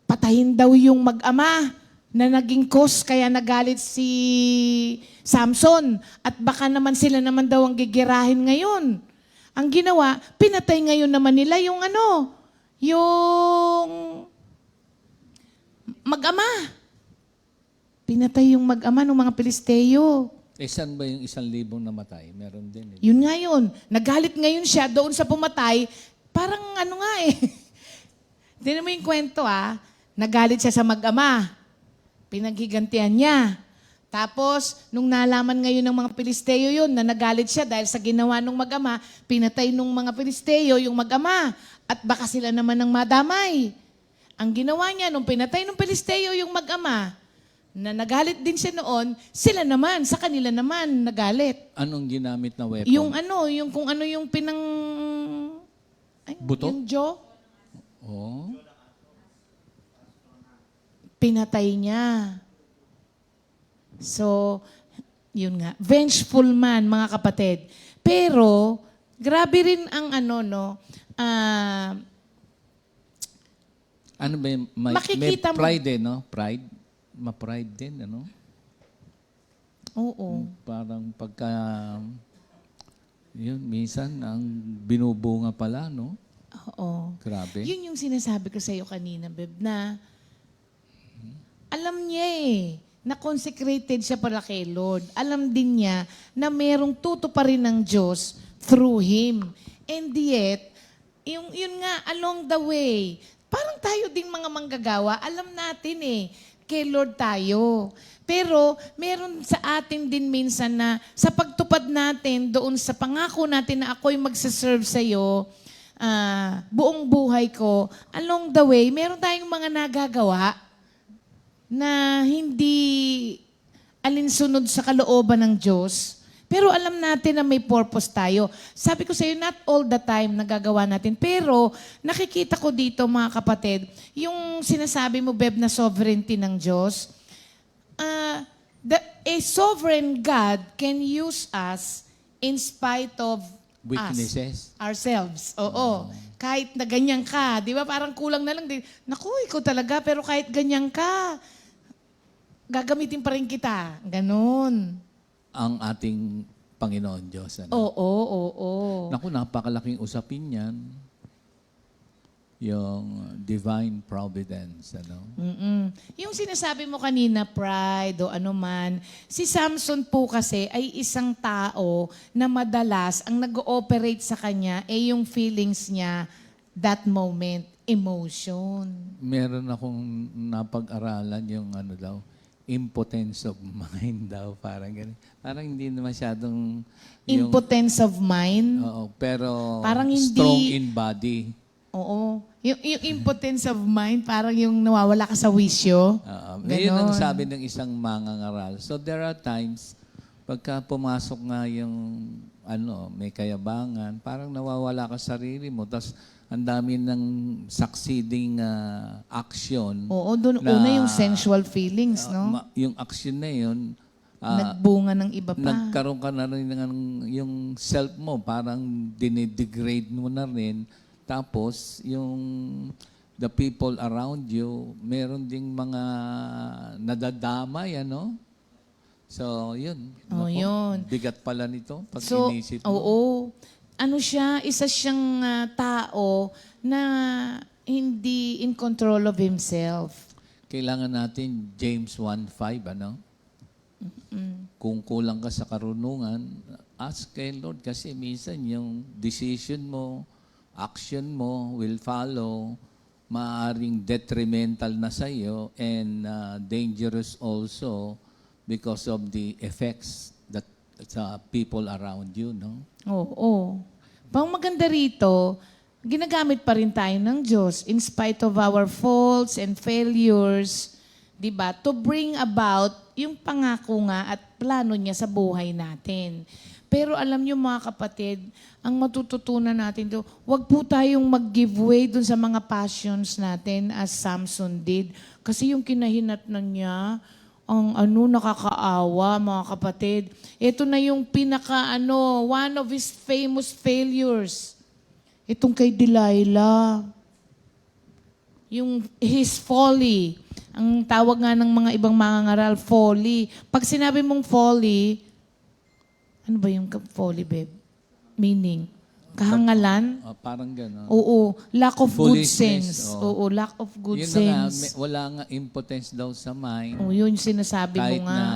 patayin daw yung mag-ama na naging cause kaya nagalit si Samson. At baka naman sila naman daw ang gigirahin ngayon. Ang ginawa, pinatay ngayon naman nila yung mag-ama. Pinatay yung mag-ama ng mga Pilisteo. Saan ba yung 1,000 namatay? Meron din. Yun nga yun. Nagalit ngayon siya doon sa pumatay. Parang Hindi mo yung kwento Nagalit siya sa mag-ama. Pinaghigantihan niya. Tapos, nung nalaman ngayon ng mga Pilisteo yun, na nagalit siya dahil sa ginawa ng mag-ama, pinatay nung mga Pilisteo yung mag-ama. At baka sila naman ang madamay. Ang ginawa niya, nung pinatay ng Pilisteo yung mag-ama, na nagalit din siya noon, sila naman, sa kanila naman nagalit. Anong ginamit na weapon? Yung kung ano yung Buto? Yung jaw, Oh. pinatay niya. So, yun nga. Vengeful man, mga kapatid. Pero, grabe rin ang Ano ba yung, may Makikita mo- pride Pride? Ma-pride din, oo. Parang pagka, yun, minsan, ang binubunga pala, no? Oo. Grabe. Yun yung sinasabi ko sa iyo kanina, Beb, na alam niya na consecrated siya para kay Lord. Alam din niya na merong tutuparin ng Diyos through Him. And yet, yun nga, along the way, parang tayo ding mga manggagawa, alam natin kay Lord tayo. Pero meron sa atin din minsan na sa pagtupad natin doon sa pangako natin na ako'y magsaserve sa iyo, buong buhay ko, along the way, meron tayong mga nagagawa na hindi alinsunod sa kalooban ng Diyos. Pero alam natin na may purpose tayo. Sabi ko sa iyo, not all the time nagagawa natin. Pero nakikita ko dito, mga kapatid, yung sinasabi mo, Beb, na sovereignty ng Diyos. A sovereign God can use us in spite of Weaknesses. ourselves. Oo. Kahit na ganyan ka, di ba? Parang kulang na lang. Naku, ikaw talaga, pero kahit ganyan ka, gagamitin pa rin kita. Ganon. Ang ating Panginoon Diyos. Oo. Naku, napakalaking usapin yan. Yung divine providence. Yung sinasabi mo kanina, pride o ano man, si Samson po kasi ay isang tao na madalas ang nag-ooperate sa kanya ay yung feelings niya that moment, emotion. Meron akong napag-aralan yung impotence of mind daw. Parang ganun. Parang hindi na masyadong Impotence of mind. Oo, pero Parang hindi- strong in body. Oo. Yung impotence of mind, parang yung nawawala ka sa wisyo. Yun ang Ganon. sabi ng isang mangangaral. So there are times, pagka pumasok nga yung may kayabangan, parang nawawala ka sa sarili mo. Tapos ang dami ng succeeding action. Oo, doon na- una yung sensual feelings, no? Yung action na yun, Nagbunga ng iba pa. nagkaroon ka na rin ng yung self mo, parang dinidegrade mo na rin. Tapos, the people around you, meron ding mga nadadamay, So, yun. Oh, Naku, yun. Bigat pala nito pag So, inisip mo. oo. Isa siyang tao na hindi in control of himself. Kailangan natin James 1:5, Kung kulang ka sa karunungan, ask kay Lord kasi minsan yung decision mo, action mo will follow, maaring detrimental na sa iyo and dangerous also because of the effects that sa people around you, no? Oo. Pang maganda rito, ginagamit pa rin tayo ng Diyos in spite of our faults and failures, di ba? To bring about yung pangako nga at plano niya sa buhay natin. Pero alam niyo mga kapatid, ang matututunan natin to, wag po tayong mag-give way dun sa mga passions natin as Samson did. Kasi yung kinahinatnan niya, ang nakakaawa mga kapatid. Ito na yung one of his famous failures. Itong kay Delilah. Yung his folly. Ang tawag nga ng mga ibang mangangaral, folly. Pag sinabi mong folly, ano ba yung folly, babe? Meaning? Kahangalan? Parang gano'n. Oo. Lack of good Foolishness, sense. oo. Oo, lack of good Yun na nga, sense. wala nga impotence daw sa mind. Oo, yun yung sinasabi Kahit mo nga. na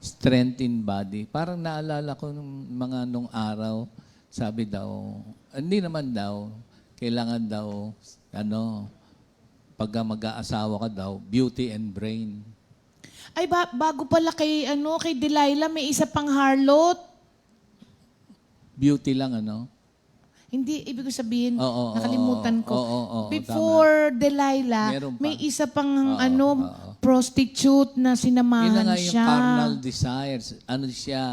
strength in body. Parang naalala ko nung araw, sabi daw, hindi naman daw, kailangan daw, pag mag-aasawa ka daw, beauty and brain. Ay, bago pala kay Delilah, may isa pang harlot. Beauty lang, Hindi, ibig ko sabihin, Oo, nakalimutan ko. oo, Before Delilah, Meron pa. may isa pang prostitute na Yun na sinamahan nga yung siya. carnal desires. Siya,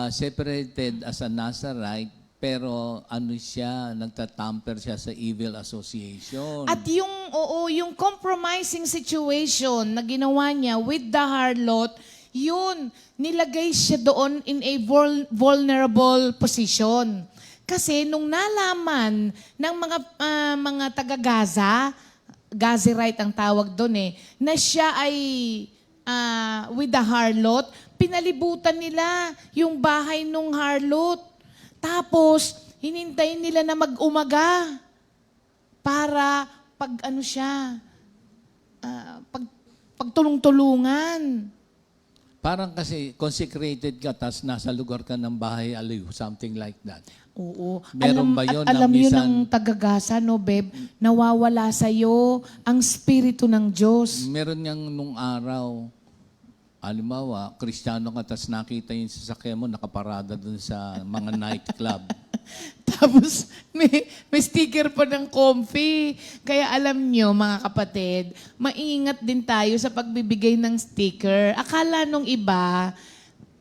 separated as a Nazarite, pero siya, nagtatamper siya sa evil association. At yung compromising situation na ginawa niya with the harlot, yun, nilagay siya doon in a vulnerable position. Kasi nung nalaman ng mga taga-Gaza, Gazerite ang tawag doon na siya ay with the harlot, pinalibutan nila yung bahay nung harlot. Tapos, hinintayin nila na mag-umaga para pagtulong-tulungan. Parang kasi consecrated ka, tas nasa lugar ka ng bahay aliw, something like that. Oo. Meron ba yun na alam yun minsan- ng taga-Gaza, no, babe? Nawawala sa'yo ang spirito ng Diyos. Meron niyang nung araw, halimbawa, Kristiyano ka, tas nakita yung sasakyan mo, nakaparada dun sa mga nightclub. Tapos, may sticker pa ng comfy. Kaya alam nyo, mga kapatid, maingat din tayo sa pagbibigay ng sticker. Akala nung iba,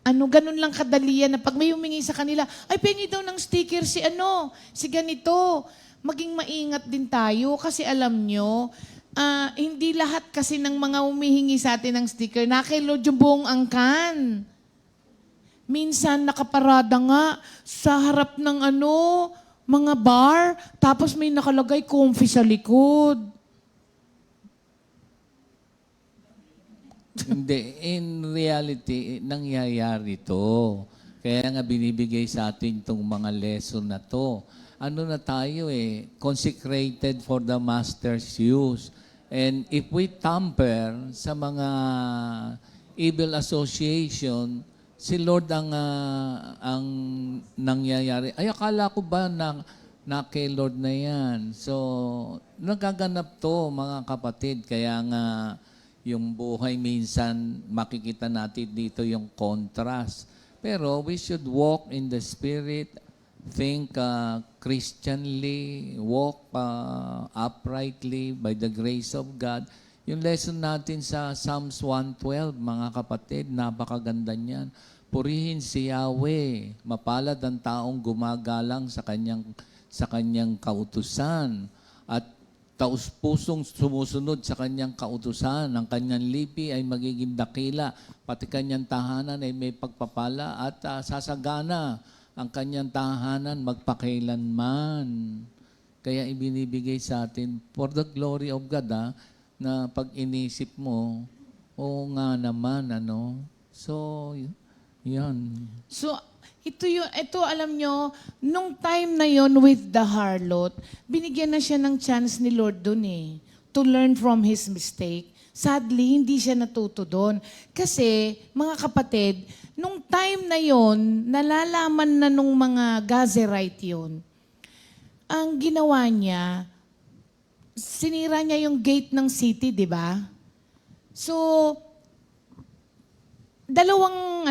ganun lang kadali yan na pag may humingi sa kanila, ay, pengi daw ng sticker si ganito. Maging maingat din tayo kasi alam nyo, hindi lahat kasi ng mga humihingi sa atin ng sticker, nakiload yung buong angkan. Minsan nakaparada nga sa harap ng mga bar, tapos may nakalagay comfy sa likod. Hindi. In reality, nangyayari to. Kaya nga binibigay sa atin itong mga lesson na to. Na tayo consecrated for the Master's use. And if we tamper sa mga evil association, si Lord ang nangyayari. Ay, akala ko ba na kay Lord na yan? So, nagaganap to, mga kapatid. Kaya nga, yung buhay minsan, makikita natin dito yung contrast. Pero we should walk in the Spirit, think Christianly, walk uprightly by the grace of God. Yung lesson natin sa Psalms 112, mga kapatid, napakaganda niyan. Purihin si Yahweh, mapalad ang taong gumagalang sa kanyang kautusan at taus-pusong sumusunod sa kanyang kautusan. Ang kanyang lipi ay magiging dakila, pati kanyang tahanan ay may pagpapala at sasagana ang kanyang tahanan magpakailanman. Kaya ibinibigay sa atin for the glory of God, na pag inisip mo, oo nga naman, So, yan. So, ito alam nyo, nung time na yon with the harlot, binigyan na siya ng chance ni Lord dun to learn from his mistake. Sadly, hindi siya natuto doon. Kasi, mga kapatid, nung time na yon, nalalaman na nung mga Gazerite yon, ang ginawa niya, sinira niya yung gate ng city, di ba? So, dalawang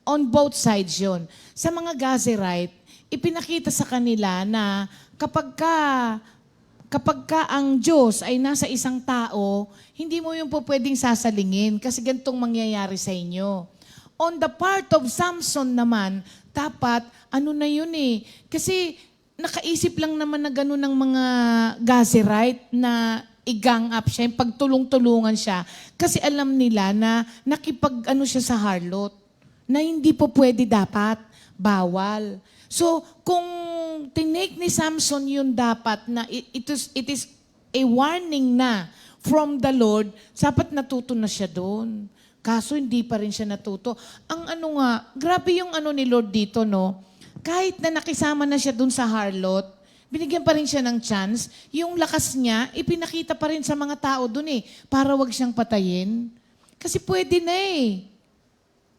on both sides yon. Sa mga Gazerite, ipinakita sa kanila na kapag ka ang Diyos ay nasa isang tao, hindi mo yung po pwedeng sasalingin kasi ganitong mangyayari sa inyo. On the part of Samson naman, dapat ano na yun eh. Kasi nakaisip lang naman na gano'n ng mga Gazerite na i-gang up siya, yung pagtulong-tulungan siya. Kasi alam nila na nakipag-ano siya sa harlot, na hindi po pwede dapat, bawal. So, kung tinake ni Samson yun dapat na it is a warning na from the Lord, dapat natuto na siya doon. Kaso hindi pa rin siya natuto. Ang ano nga, grabe yung ano ni Lord dito, no? Kahit na nakisama na siya doon sa harlot, binigyan pa rin siya ng chance. Yung lakas niya, ipinakita pa rin sa mga tao doon eh, para wag siyang patayin. Kasi pwede na eh.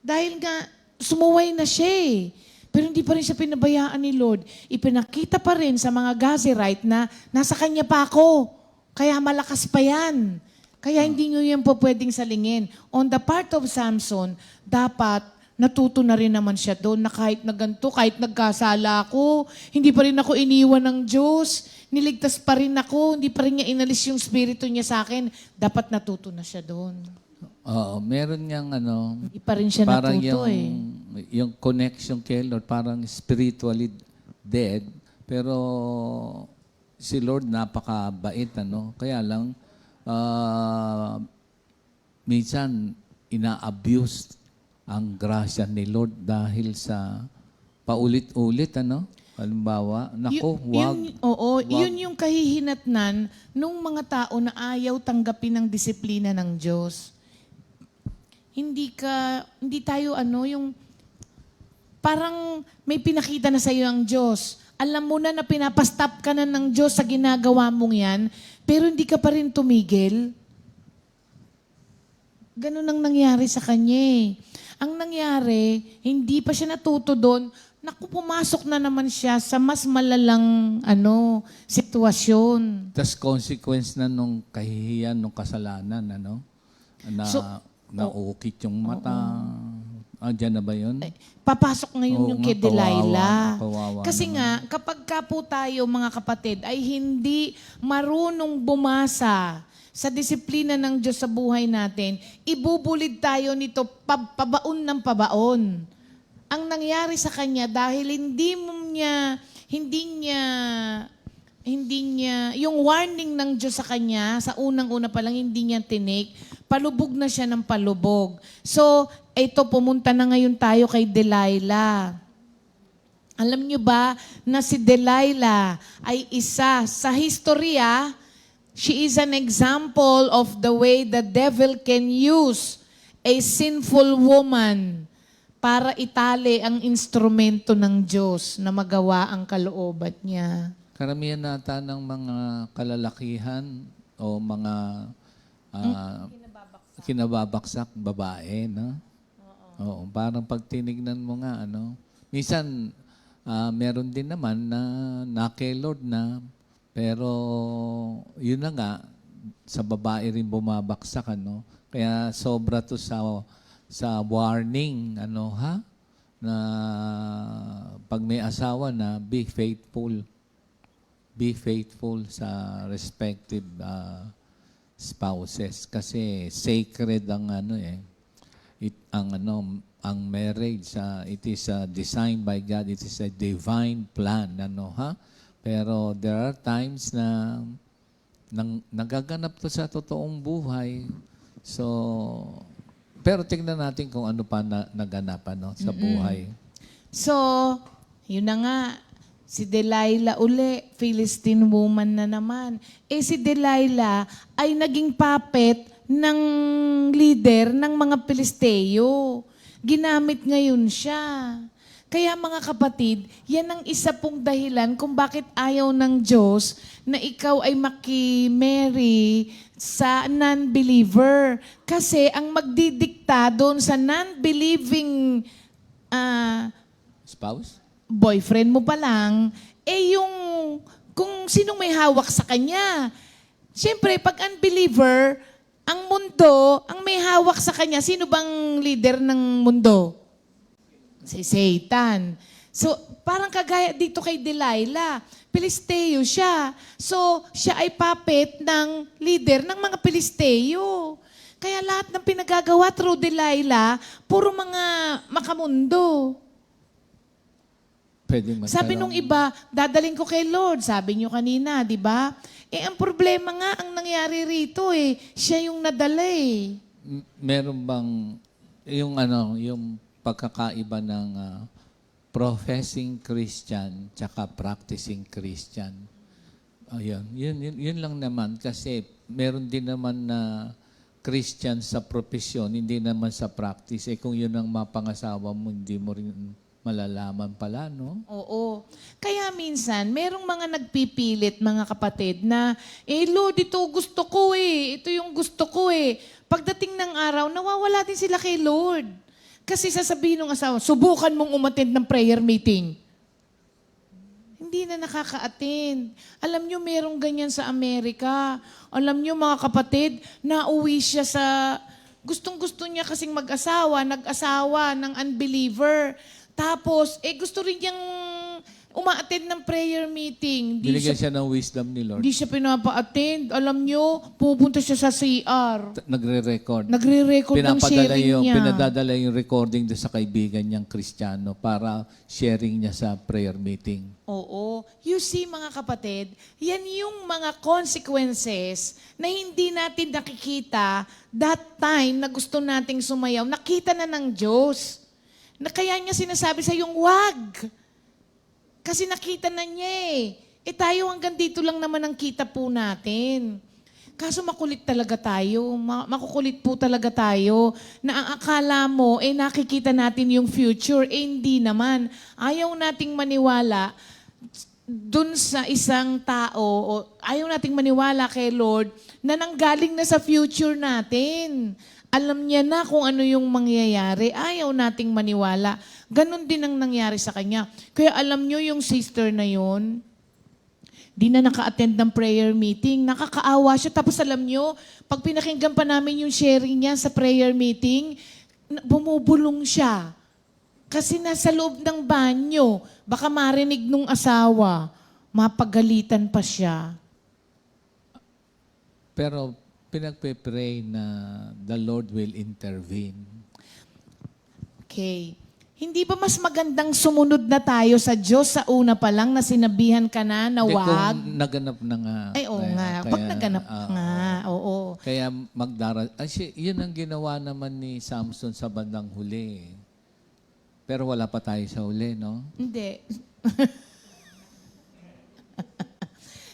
Dahil nga, sumuway na siya eh. Pero hindi pa rin siya pinabayaan ni Lord. Ipinakita pa rin sa mga Gazerite na nasa kanya pa ako. Kaya malakas pa yan. Kaya hindi nyo yan po pwedeng salingin. On the part of Samson, dapat natuto na rin naman siya doon na kahit na ganito, kahit nagkasala ako, hindi pa rin ako iniwan ng Diyos, niligtas pa rin ako, hindi pa rin niya inalis yung spirito niya sa akin, dapat natuto na siya doon. Oo, meron niyang ano, Hindi pa rin siya parang natuto yung connection kay Lord, parang spiritually dead, pero si Lord napakabait, ano? Kaya lang, minsan ina-abuse ang grasya ni Lord dahil sa paulit-ulit, ano? Halimbawa, nako, wag. Yun yung kahihinatnan nung mga tao na ayaw tanggapin ang disiplina ng Diyos. Hindi tayo yung parang may pinakita na sa iyo ang Diyos. Alam mo na pinapastop ka na ng Diyos sa ginagawa mong yan, pero hindi ka pa rin tumigil. Ganun ang nangyari sa kanya eh. Ang nangyari, hindi pa siya natuto doon, naku, pumasok na naman siya sa mas malalang sitwasyon. Tas consequence na nung kahihiyan, nung kasalanan, ano? Na, naukit yung mata. Diyan na ba yun? Papasok ngayon yung kay Delilah. Kawawa Kasi naman. nga, kapag ka po tayo mga kapatid ay hindi marunong bumasa sa disiplina ng Diyos sa buhay natin, ibubulid tayo nito pabaon ng pabaon. Ang nangyari sa kanya dahil hindi niya, yung warning ng Diyos sa kanya, sa unang-una pa lang hindi niya tinake, palubog na siya ng palubog. So, ito, pumunta na ngayon tayo kay Delilah. Alam niyo ba na si Delilah ay isa sa historya, she is an example of the way the devil can use a sinful woman para itali ang instrumento ng Diyos na magawa ang kalooban niya. Karamihan nata ng mga kalalakihan o mga kinababaksak babae, no? Oo, parang pag tinignan mo nga, minsan meron din naman na kay Lord na, pero yun na nga, sa babae rin bumabaksak, Kaya sobra to sa warning, na pag may asawa na, be faithful. Be faithful sa respective spouses kasi sacred ang ang marriage, it is designed by God, it is a divine plan, Pero there are times na nagaganap to sa totoong buhay. So, pero tingnan natin kung ano pa naganap sa buhay. So, yun na nga, si Delilah uli, Philistine woman na naman. Si Delilah ay naging puppet ng leader ng mga Pilisteo. Ginamit ngayon siya. Kaya mga kapatid, yan ang isa pong dahilan kung bakit ayaw ng Diyos na ikaw ay maki-marry sa non-believer. Kasi ang magdidikta doon sa non-believing Spouse? boyfriend mo pa lang, yung kung sinong may hawak sa kanya. Siyempre, pag unbeliever, ang mundo, ang may hawak sa kanya, sino bang leader ng mundo? Si Satan. So, parang kagaya dito kay Delilah. Pilisteo siya. So, siya ay puppet ng leader ng mga Pilisteo. Kaya lahat ng pinagagawa through Delilah, puro mga makamundo. Pwede magkaroon. Sabi nung iba, dadaling ko kay Lord. Sabi niyo kanina, di ba? Ang problema nga, ang nangyari rito siya yung nadala Meron bang yung pagkakaiba ng professing Christian tsaka practicing Christian? Ayun, yun lang naman kasi meron din naman na Christian sa profesyon, hindi naman sa practice. Kung yun ang mapangasawa mo, hindi mo rin malalaman pala, no? Oo. Kaya minsan, merong mga nagpipilit, mga kapatid, na, Lord, ito gusto ko ito yung gusto ko Pagdating ng araw, nawawala din sila kay Lord. Kasi sasabihin ng asawa, subukan mong umattend ng prayer meeting. Hindi na nakaka-attend. Alam nyo, merong ganyan sa Amerika. Alam nyo, mga kapatid, nauwi siya sa... Gustong-gusto niya kasing mag-asawa, nag-asawa ng unbeliever. Tapos, gusto rin niyang uma-attend ng prayer meeting. Binigyan siya ng wisdom ni Lord. Hindi siya pinapa-attend. Alam nyo, pupunta siya sa CR. Nagre-record. Nagre-record ng sharing niya. Pinadadala yung recording doon sa kaibigan niyang Kristiyano para sharing niya sa prayer meeting. Oo. You see, mga kapatid, yan yung mga consequences na hindi natin nakikita that time na gusto nating sumayaw. Nakita na ng Diyos. Na kaya niya sinasabi sa yung wag. Kasi nakita na niya tayo hanggang dito lang naman ang kita po natin. Kaso makulit talaga tayo. Makukulit po talaga tayo na ang akala mo, nakikita natin yung future. Hindi naman. Ayaw nating maniwala dun sa isang tao, o ayaw nating maniwala kay Lord na nanggaling na sa future natin. Alam niya na kung ano yung mangyayari. Ayaw nating maniwala. Ganon din ang nangyari sa kanya. Kaya alam niyo yung sister na yon, di na naka-attend ng prayer meeting. Nakakaawa siya. Tapos alam niyo, pag pinakinggan pa namin yung sharing niya sa prayer meeting, bumubulong siya. Kasi nasa loob ng banyo. Baka marinig nung asawa. Mapagalitan pa siya. Pero pinagpe-pray na the Lord will intervene. Okay. Hindi ba mas magandang sumunod na tayo sa Diyos sa una pa lang na sinabihan ka na Hindi, wag? kung naganap na nga. Ay, oo nga. Pag naganap nga, oo. Kaya yun ang ginawa naman ni Samson sa bandang huli. Pero wala pa tayo sa huli, no? Hindi.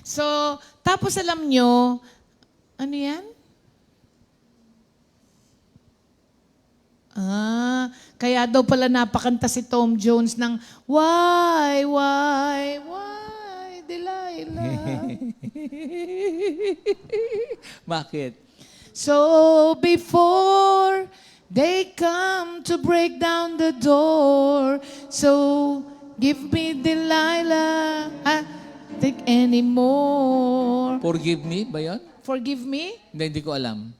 So, tapos alam nyo, ano yan? Kaya daw pala napakanta si Tom Jones ng Why, Delilah? Bakit? So before they come to break down the door, so give me Delilah, take any more. Forgive me ba yun? Forgive me? Hindi ko alam.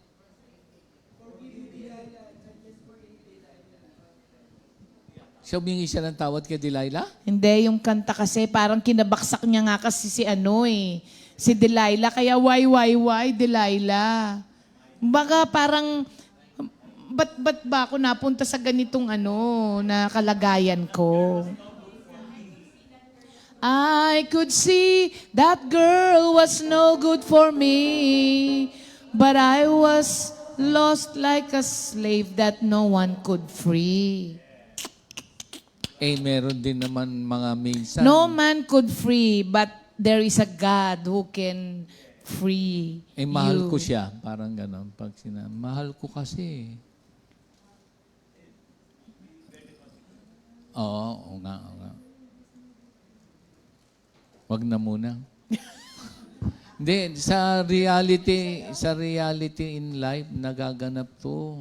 Siya humingi siya ng tawad kay Delilah? Hindi, yung kanta kasi parang kinabaksak niya nga kasi si si Delilah. Kaya why, Delilah? Baga parang, ba't ba ako napunta sa ganitong na kalagayan ko? I could see that girl was no good for me, but I was lost like a slave that no one could free. Meron din naman mga minsan. No man could free, but there is a God who can free Mahal you. ko siya. Parang gano'n. Pag mahal ko kasi. Oo nga. Wag na muna. Hindi, sa reality in life, nagaganap to.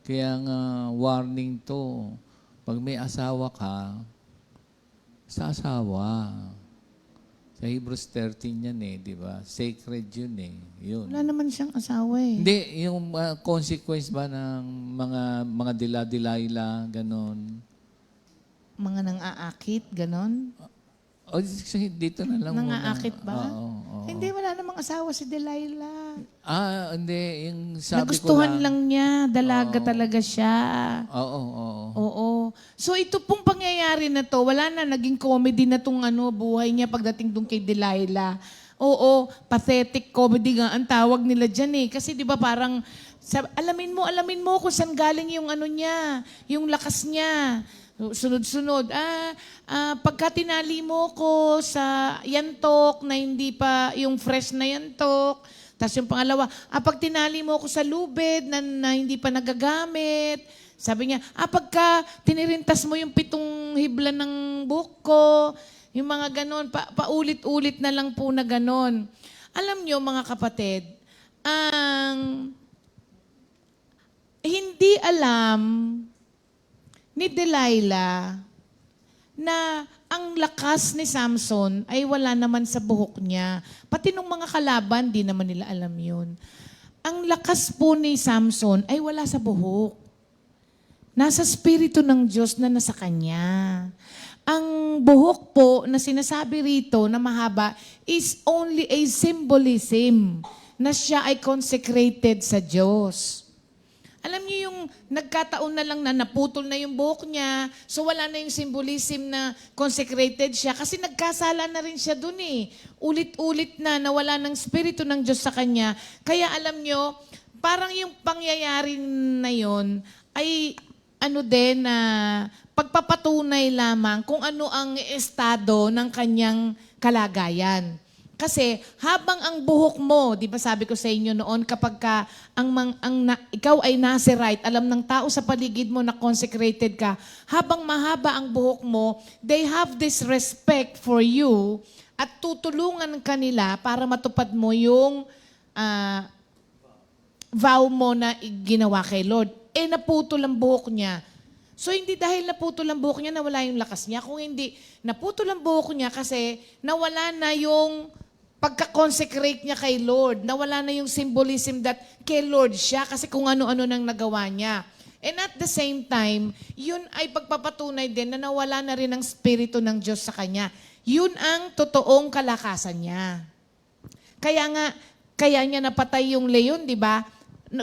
Kaya nga, warning to. Pag may asawa ka, sa asawa. Sa Hebrews 13 yan di ba? Sacred yun Yun. Wala naman siyang asawa Hindi, yung consequence ba ng mga dila-dilayla, ganon. mga nang-aakit, ganon? O, dito na lang muna. Nang-aakit ba? Oo. Hindi, wala namang asawa si Delilah. Hindi. Yung sabi Nagustuhan ko lang niya. Dalaga talaga siya. Oo. Oo. So ito pong pangyayari na to, wala na, naging comedy na tong buhay niya pagdating dun kay Delilah. Oo, pathetic comedy nga ang tawag nila dyan eh. Kasi di ba parang, alamin mo kung saan galing yung niya, yung lakas niya. Sunod-sunod. Pagka tinali mo ko sa yantok na hindi pa yung fresh na yantok, tapos yung pangalawa, pag tinali mo ko sa lubid na hindi pa nagagamit, sabi niya, pagka tinirintas mo yung 7 hibla ng buhok ko, yung mga ganon, paulit-ulit na lang po na ganon. Alam nyo mga kapatid, hindi alam ni Delilah na ang lakas ni Samson ay wala naman sa buhok niya. Pati nung mga kalaban, di naman nila alam yun. Ang lakas po ni Samson ay wala sa buhok. Nasa Espiritu ng Diyos na nasa kanya. Ang buhok po na sinasabi rito na mahaba is only a symbolism na siya ay consecrated sa Diyos. Alam niyo yung nagkataon na lang na naputol na yung buhok niya, so wala na yung symbolism na consecrated siya kasi nagkasala na rin siya dun eh. Ulit-ulit na nawala ng Espiritu ng Diyos sa kanya. Kaya alam niyo, parang yung pangyayari na yon ay din na pagpapatunay lamang kung ano ang estado ng kanyang kalagayan. Kasi habang ang buhok mo, di ba sabi ko sa inyo noon, kapag ikaw ay Nazirite, alam ng tao sa paligid mo na consecrated ka, habang mahaba ang buhok mo, they have this respect for you at tutulungan ka nila para matupad mo yung vow mo na ginawa kay Lord. Naputol ang buhok niya. So, hindi dahil naputol ang buhok niya, nawala yung lakas niya. Kung hindi, naputol ang buhok niya kasi nawala na yung pagka-consecrate niya kay Lord. Nawala na yung symbolism that kay Lord siya kasi kung ano-ano nang nagawa niya. And at the same time, yun ay pagpapatunay din na nawala na rin ang Espiritu ng Diyos sa kanya. Yun ang totoong kalakasan niya. Kaya niya napatay yung leon, di ba?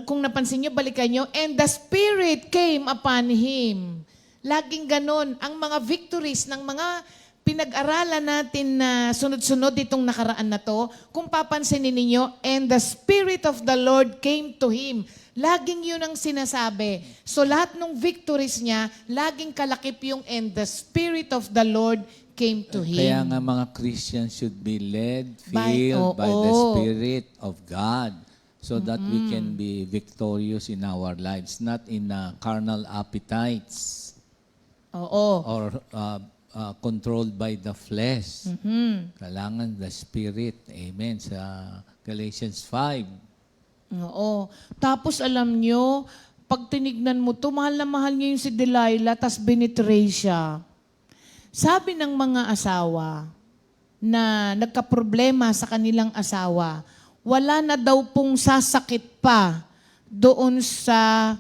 Kung napansin niyo, balikan niyo, and the Spirit came upon him. Laging ganon. Ang mga victories ng mga pinag-aralan natin na sunod-sunod itong nakaraan na to, kung papansinin ninyo, and the Spirit of the Lord came to him. Laging yun ang sinasabi. So lahat ng victories niya, laging kalakip yung and the Spirit of the Lord came to him. Kaya nga mga Christians should be led, By- filled by the oo. Spirit of God so that we can be victorious in our lives, not in carnal appetites Oo. or controlled by the flesh. Kailangan the Spirit. Amen. Sa Galatians 5. Oo. Tapos alam nyo, pag tinignan mo to, mahal na mahal niya yung si Delilah, tas binitray siya. Sabi ng mga asawa na nagkaproblema sa kanilang asawa, wala na daw pong sasakit pa doon sa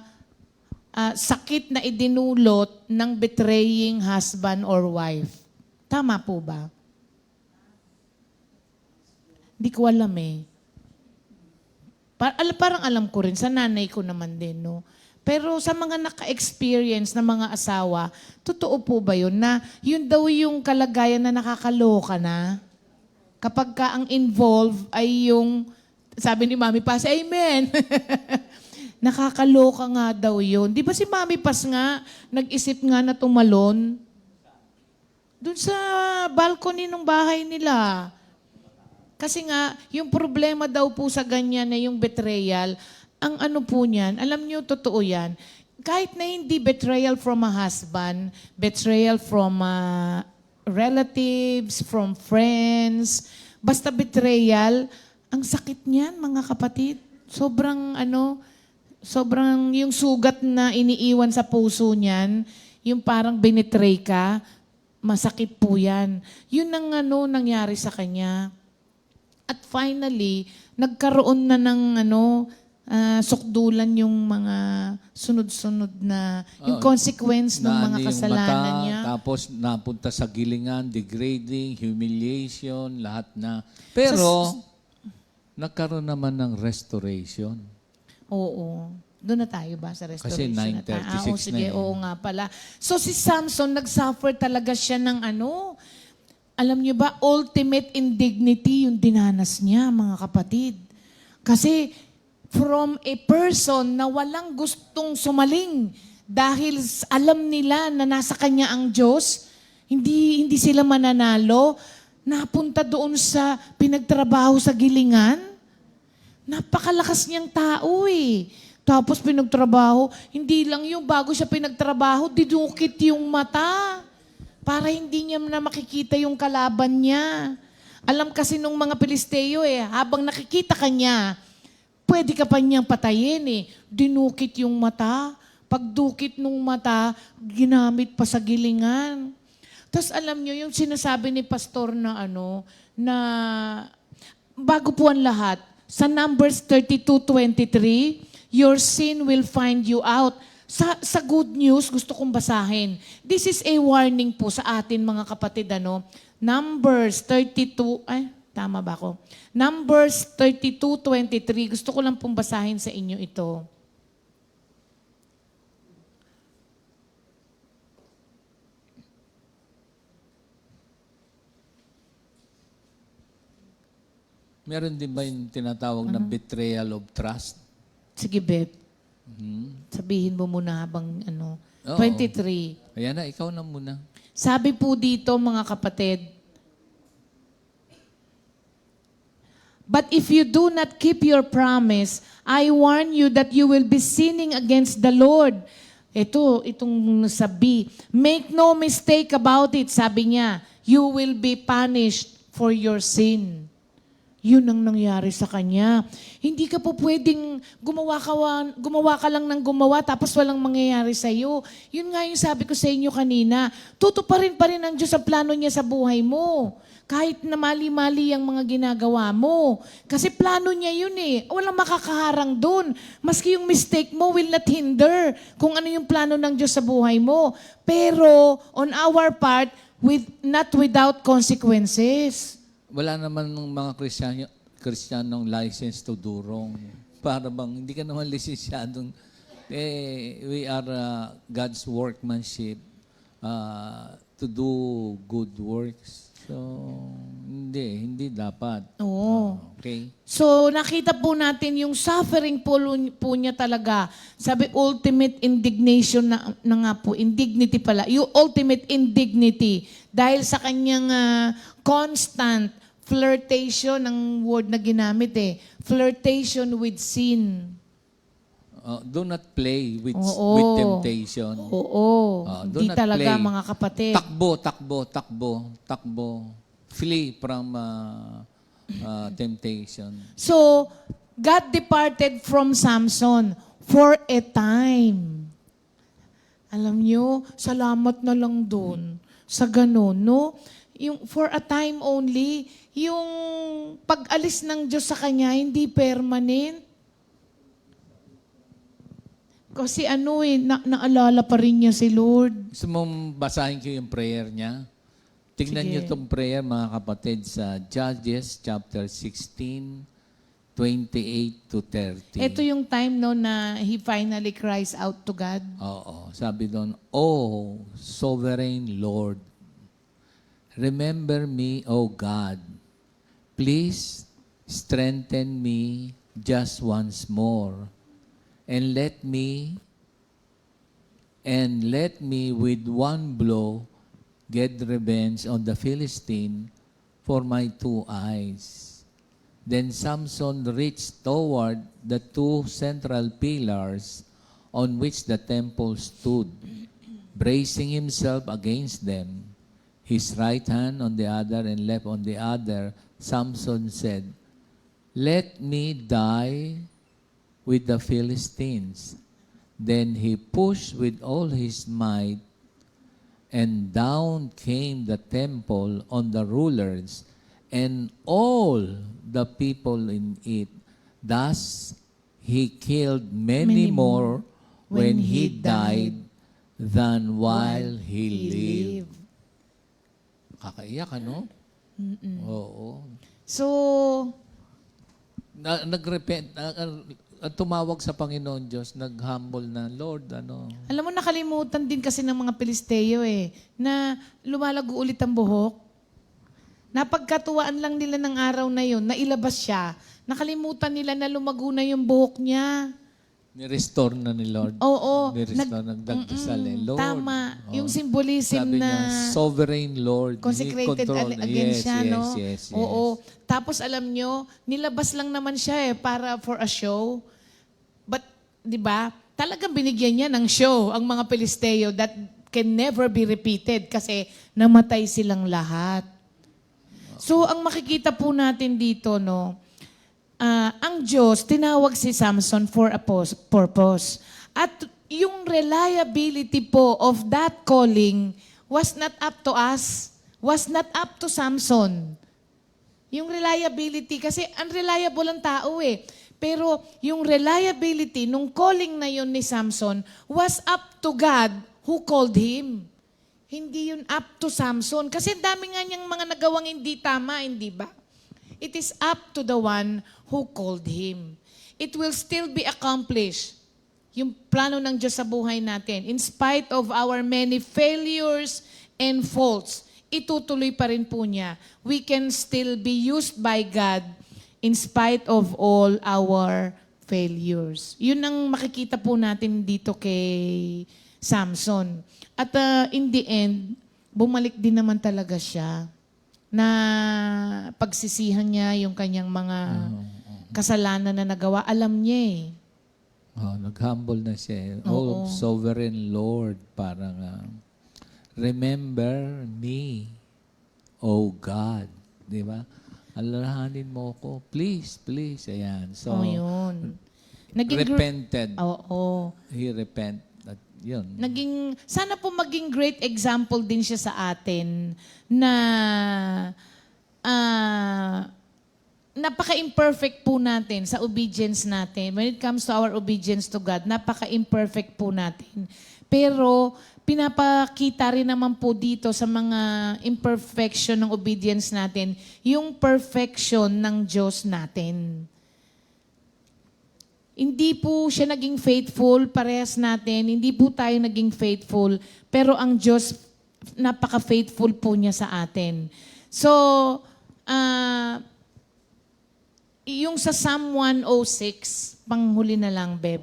sakit na idinulot ng betraying husband or wife. Tama po ba? Hindi ko alam eh. Parang alam ko rin, sa nanay ko naman din, no? Pero sa mga naka-experience na mga asawa, totoo po ba yun na yun daw yung kalagayan na nakakaloka na? Kapag ka ang involved ay yung, sabi ni Mami Paz, amen. Nakakaloka nga daw yun. Di ba si Mami Paz nga, nag-isip nga na tumalon? Doon sa balcony ng bahay nila. Kasi nga, yung problema daw po sa ganyan na yung betrayal, ang ano po niyan, alam niyo, totoo yan. Kahit na hindi betrayal from a husband, betrayal from relatives, from friends, basta betrayal, ang sakit niyan, mga kapatid. Sobrang yung sugat na iniiwan sa puso niyan, yung parang binitray ka, masakit po yan. Yun ang nangyari sa kanya. At finally, nagkaroon na ng sukdulan yung mga sunod-sunod na, yung consequence ng mga Naano yung kasalanan mata, niya. Tapos napunta sa gilingan, degrading, humiliation, lahat na. Pero, nagkaroon naman ng restoration. Oo. Doon na tayo ba sa restoration? Kasi 9:36 Oo, sige, na eh. oo nga pala. So si Samson, nag-suffer talaga siya ng alam niyo ba, ultimate indignity yung dinanas niya, mga kapatid. Kasi from a person na walang gustong sumaling dahil alam nila na nasa kanya ang Diyos, hindi sila mananalo, napunta doon sa pinagtrabaho sa gilingan. Napakalakas niyang tao eh. Tapos pinagtrabaho, hindi lang yung bago siya pinagtrabaho, didukit yung mata para hindi niya na makikita yung kalaban niya. Alam kasi nung mga Pilisteo habang nakikita ka niya, pwede ka pa niyang patayin eh. Dinukit yung mata. Pagdukit nung mata, ginamit pa sa gilingan. Tapos alam niyo yung sinasabi ni pastor na na bago po ang lahat, sa Numbers 32:23, your sin will find you out. Sa good news, gusto kong basahin. This is a warning po sa atin mga kapatid. Numbers 32, tama ba ako? Numbers 32:23, gusto ko lang pong basahin sa inyo ito. Meron din ba yung tinatawag na betrayal of trust? Sige, Beb. Sabihin mo muna habang Oo. 23. Ayan na, ikaw na muna. Sabi po dito, mga kapatid, but if you do not keep your promise, I warn you that you will be sinning against the Lord. Itong sabi. Make no mistake about it, sabi niya. You will be punished for your sin. Yun ang nangyari sa kanya. Hindi ka po pwedeng gumawa ka lang ng gumawa tapos walang mangyayari sa iyo. Yun nga yung sabi ko sa inyo kanina. Tutuparin pa rin ang Diyos sa plano niya sa buhay mo. Kahit na mali-mali ang mga ginagawa mo. Kasi plano niya yun eh. Walang makakaharang dun. Maski yung mistake mo will not hinder kung ano yung plano ng Diyos sa buhay mo. Pero on our part, not without consequences. Wala naman ng mga Kristiyanong license to do wrong. Para bang, hindi ka naman lisensyadong, we are God's workmanship to do good works. So, hindi dapat. Oo. Okay? So, nakita po natin yung suffering po niya talaga. Sabi, ultimate indignation na nga po. Indignity pala. Yung ultimate indignity. Dahil sa kanyang constant flirtation, ang word na ginamit flirtation with sin. Do not play with temptation. Oo. Do Hindi not talaga, play. mga kapatid. Takbo. Flee from temptation. So, God departed from Samson for a time. Alam nyo, salamat na lang doon sa ganun, no? Yung for a time only, yung pag-alis ng Diyos sa kanya, hindi permanent. Kasi naalala pa rin niya si Lord. Gusto mong basahin ko yung prayer niya? Tignan Sige. niyo itong prayer, mga kapatid, sa Judges chapter 16, 28 to 30. Ito yung time na he finally cries out to God. Oo. Sabi doon, Oh, sovereign Lord, remember me, O God. Please strengthen me just once more. And let me with one blow get revenge on the Philistine for my 2 eyes. Then Samson reached toward the 2 central pillars on which the temple stood, bracing himself against them, his right hand on the other and left on the other. Samson said, Let me die with the Philistines. Then he pushed with all his might, and down came the temple on the rulers and all the people in it. Thus He killed many more when He died than while He lived. Kakaiyak, ano? Oo. So, Nag-repent, tumawag sa Panginoon Diyos, nag-humble na, Lord, ano? alam mo, nakalimutan din kasi ng mga Pilisteo na lumalago ulit ang buhok. Napagkatuwaan lang nila ng araw na yun, nailabas siya. Nakalimutan nila na lumago na yung buhok niya. Ni-restore na ni Lord. Oo. Ni-restore, nagdagdasal Lord. Tama. Oh. Yung symbolism Sabi na niya, sovereign Lord. He consecrated control. again siya, no? Yes. Oo. Tapos alam nyo, nilabas lang naman siya para for a show. But, di ba, talagang binigyan niya ng show ang mga Pilisteo that can never be repeated kasi namatay silang lahat. So, ang makikita po natin dito, no, ang Diyos, tinawag si Samson for a purpose. At yung reliability po of that calling was not up to us, was not up to Samson. Yung reliability, kasi unreliable ang tao Pero yung reliability nung calling na yun ni Samson was up to God who called him. Hindi yun up to Samson. Kasi dami nga niyang mga nagawang hindi tama, hindi ba? It is up to the one who called him. It will still be accomplished. Yung plano ng Diyos sa buhay natin. In spite of our many failures and faults, itutuloy pa rin po niya. We can still be used by God in spite of all our failures. Yun ang makikita po natin dito kay Samson. At in the end, bumalik din naman talaga siya na pagsisihan niya yung kanyang mga kasalanan na nagawa. Alam niya Nag-humble na siya. Oo. Oh, sovereign Lord. Parang, remember me, oh God. Di ba? Alalahanin mo ko. Please. Ayan. So, yun. repented. Oo. He repent. At yun. Sana po maging great example din siya sa atin na napaka-imperfect po natin sa obedience natin. When it comes to our obedience to God, napaka-imperfect po natin. Pero pinapakita rin naman po dito sa mga imperfection ng obedience natin, yung perfection ng Diyos natin. Hindi po siya naging faithful, parehas natin. Hindi po tayo naging faithful, pero ang Diyos, napaka-faithful po niya sa atin. So, yung sa Psalm 106, panghuli na lang, Beb.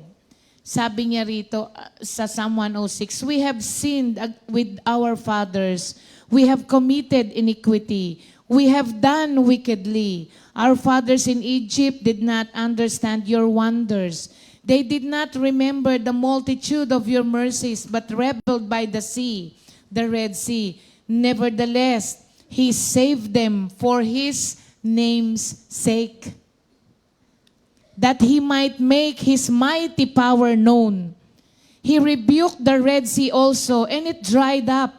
Sabi niya rito sa Psalm 106, we have sinned with our fathers. We have committed iniquity. We have done wickedly. Our fathers in Egypt did not understand your wonders. They did not remember the multitude of your mercies, but rebelled by the sea, the Red Sea. Nevertheless, He saved them for His name's sake, that He might make His mighty power known. He rebuked the Red Sea also, and it dried up.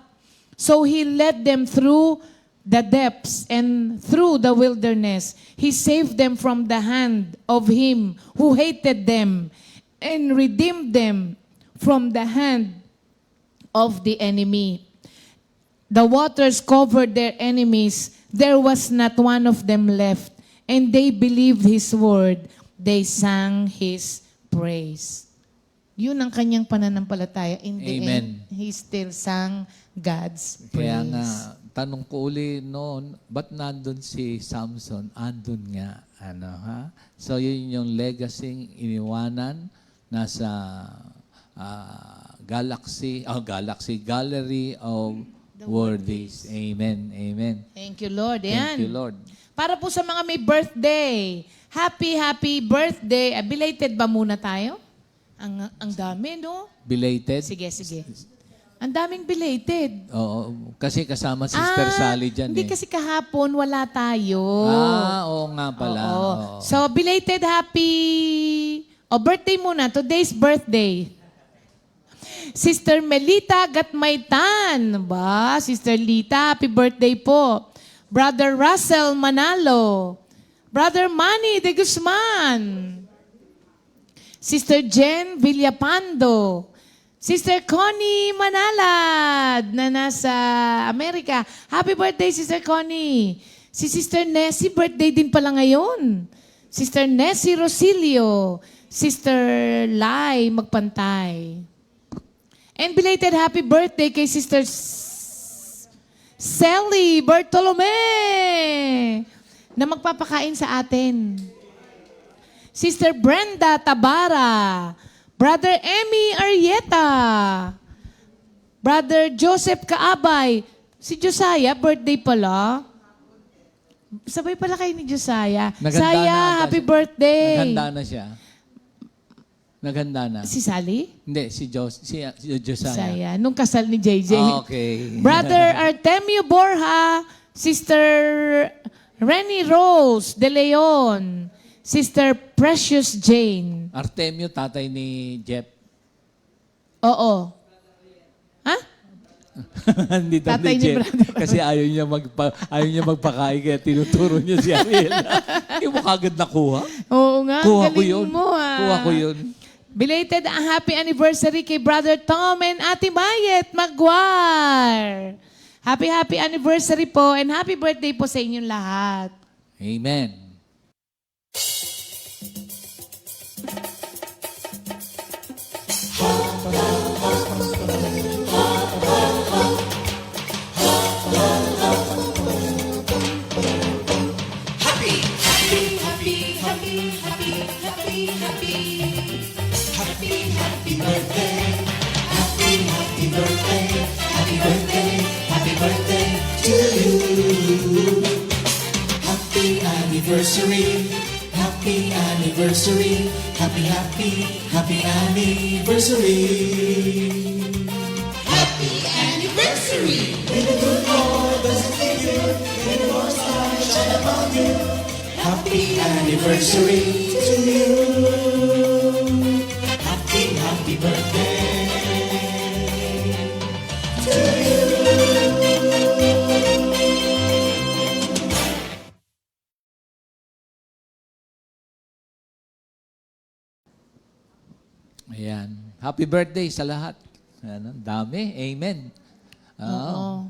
So He led them through the depths and through the wilderness. He saved them from the hand of him who hated them and redeemed them from the hand of the enemy. The waters covered their enemies. There was not one of them left. And they believed His word. They sang His praise. Yun ang kanyang pananampalataya. In the Amen. end, he still sang God's praise. Kaya nga, tanong ko uli noon, ba't nandun si Samson? Andun nga. So, yun yung legacy iniwanan nasa Gallery of Worthies. Amen. Thank you, Lord. Thank you, Ayan. Lord. Para po sa mga may birthday, happy birthday. Belated ba muna tayo? Ang dami, no? Belated? Sige. Ang daming belated. Oo, kasi kasama Sister Sally dyan Hindi kasi kahapon wala tayo. oo nga pala. Oo. Oo. So, belated happy... birthday muna. Today's birthday. Sister Melita Gatmaytan. Sister Lita, happy birthday po. Brother Russell Manalo. Brother Manny de Guzman. Sister Jen Villapando, Sister Connie Manalad na nasa Amerika. Happy birthday, Sister Connie. Si Sister Nessie, birthday din pala ngayon. Sister Nessie Rosilio, Sister Lai Magpantay. And belated happy birthday kay Sister Sally Bartolome na magpapakain sa atin. Sister Brenda Tabara, Brother Emmy Arieta, Brother Joseph Kaabay. Si Josiah, birthday pala. Sabay pala kayo ni Josiah. Naganda Saya, na ata happy siya. birthday. Naghanda na siya. Naghanda na. Si Sally? Hindi, si Josiah. Saya. Nung kasal ni JJ. Okay. Brother Artemio Borja, Sister Renny Rose De Leon, Sister Precious Jane. Artemio, tatay ni Jeff. Oo. Ha? Hindi daw Tatay ni ni Jeff. brother. Kasi ayaw niya magpakain kaya tinuturo niya si Ariel. Hindi mo kagad nakuha. Oo nga, Kuha ko galing yun. mo ah. Kuha ko yun. Belated happy anniversary kay Brother Tom and Ate Mayet Maguar. Happy anniversary po and happy birthday po sa inyong lahat. Amen. Happy anniversary, happy anniversary, happy anniversary. Happy anniversary! May the good Lord bless you, may the Lord's light shine upon you. Happy anniversary to you. Happy birthday to you. Ayan. Happy birthday sa lahat. Ayan, dami. Amen. Oo.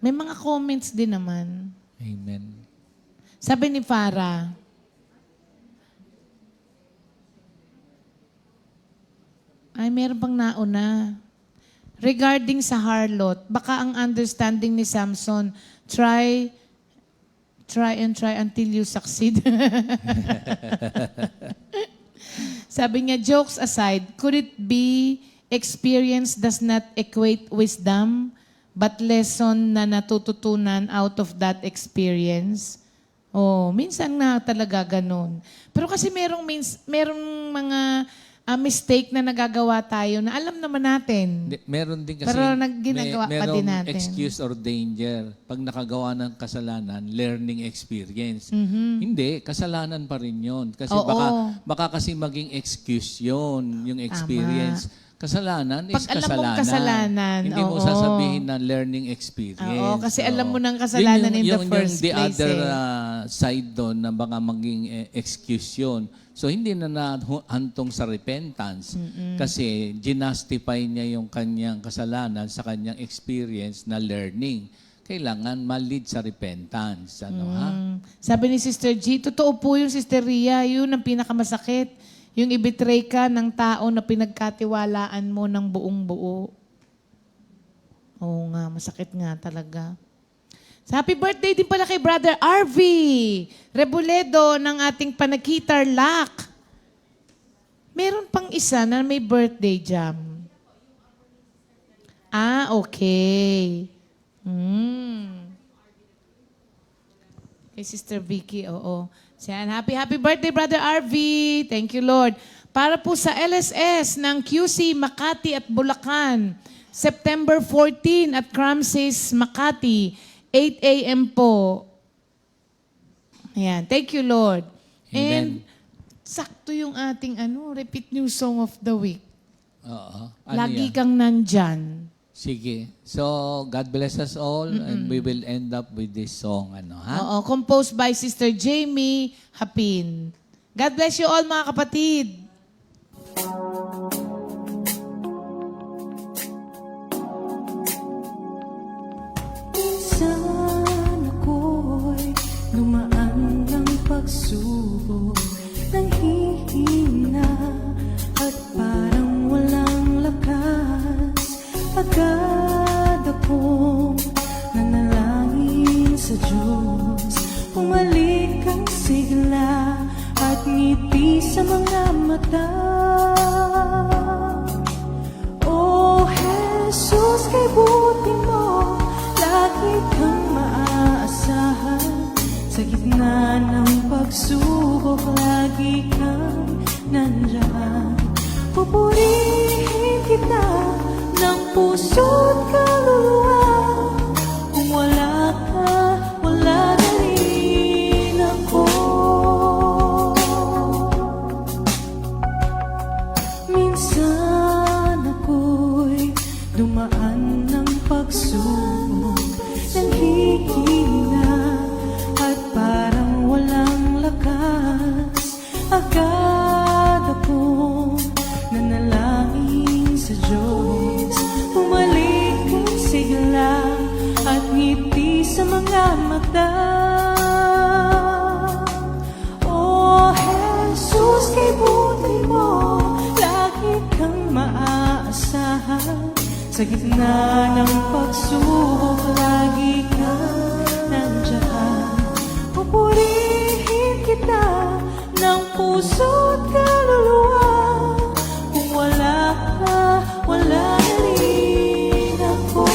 May mga comments din naman. Amen. Sabi ni Farah, ay, meron pang nauna. Regarding sa harlot, baka ang understanding ni Samson, try until you succeed. Sabi niya, jokes aside, could it be experience does not equate wisdom, but lesson na natututunan out of that experience? Oh, minsan na talaga ganun. Pero kasi merong mga mistake na nagagawa tayo na alam naman natin. Meron din kasi Pero ginagawa pa din merong natin. excuse or danger. Pag nakagawa ng kasalanan, learning experience. Mm-hmm. Hindi, kasalanan pa rin yun. Kasi Oo. baka kasi maging excuse yun, yung experience. Kasalanan is Pag alam kasalanan. mong kasalanan, Hindi mo oo. sasabihin na learning experience. Oo, kasi alam mo ng Yun kasalanan in the first yung the place. other side doon na baka maging excuse yun. So, hindi na nahantong sa repentance kasi ginastify niya yung kanyang kasalanan sa kanyang experience na learning. Kailangan ma-lead sa repentance. Ha? Sabi ni Sister G, totoo po yung Sister Ria, yun ang pinakamasakit. Yung ibitray ka ng tao na pinagkatiwalaan mo ng buong buo. Oo nga, masakit nga talaga. Happy birthday din pala kay Brother RV Reboledo ng ating Panagitar Lac. Meron pang isa na may birthday jam. Ah, okay. Kay Sister Vicky, oo. Siyan, happy birthday, Brother RV. Thank you, Lord. Para po sa LSS ng QC Makati at Bulacan, September 14 at Cramses Makati, 8 a.m. po. Ayan. Thank you, Lord. And Amen. sakto yung ating repeat new song of the week. Oo. Lagi yan? kang nandyan. Sige. So, God bless us all and we will end up with this song. Ha? Oo, composed by Sister Jamie Hapin. God bless you all, mga kapatid. Diyos. Pumalik ang sigla at ngiti sa mga mata. Oh Jesus, kay buti mo, lagi kang maaasahan. Sa gitna ng pagsubok, lagi kang nandiyan. Pupurihin kita ng puso't kaluluwa. Kung wala ka, wala na rin ako. Minsan ako'y dumaan ng pagsubok, nanghihina at parang walang lakas. Agad akong nanalangin sa Diyos. Bumalik ang sigla at ngiti sa mga mata. Oh Jesus, kay buti mo, lagi kang maaasahan. Sa gitna ng pagsubok, lagi kang nandiyan. Pupurihin kita ng puso't kaluluwa. Kung wala ka, wala na rin ako.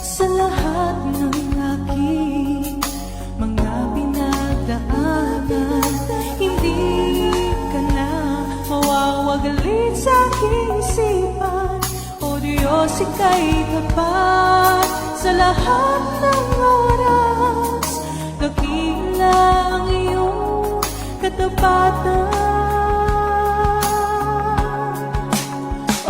Sa lahat ng aking mga pinagdaanan, hindi ka na mawawagalit sa aking isipan. O Diyos, ika'y tapat sa lahat ng oras. Dakila ang iyong katapatan.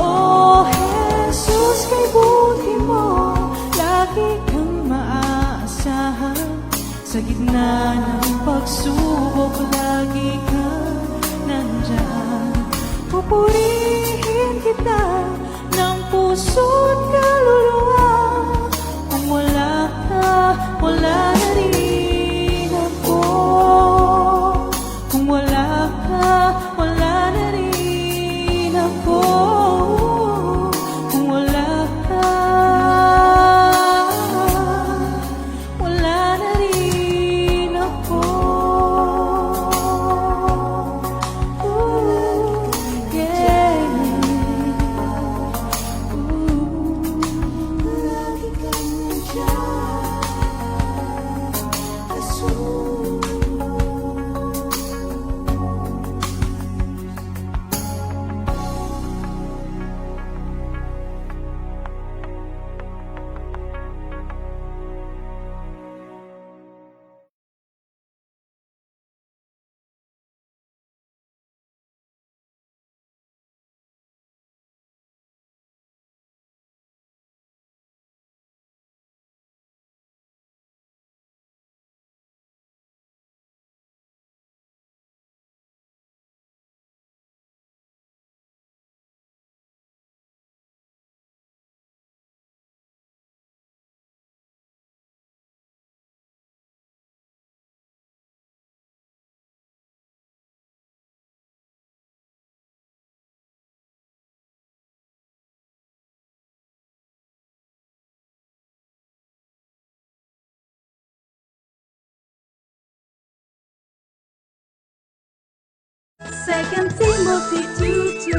Oh Jesus, kay buti mo, lagi kang maaasahan. Sa gitna ng pagsubok, lagi kang nandiyan. Pupurihin kita ng puso't kaluluwa. Kung wala ka, wala na rin ako. Kung wala ka, wala na rin ako. Kung wala ka, wala na rin ako. Ooh, yeah. Lagi kang nandiyan, Jesus. Second Timothy 2:2.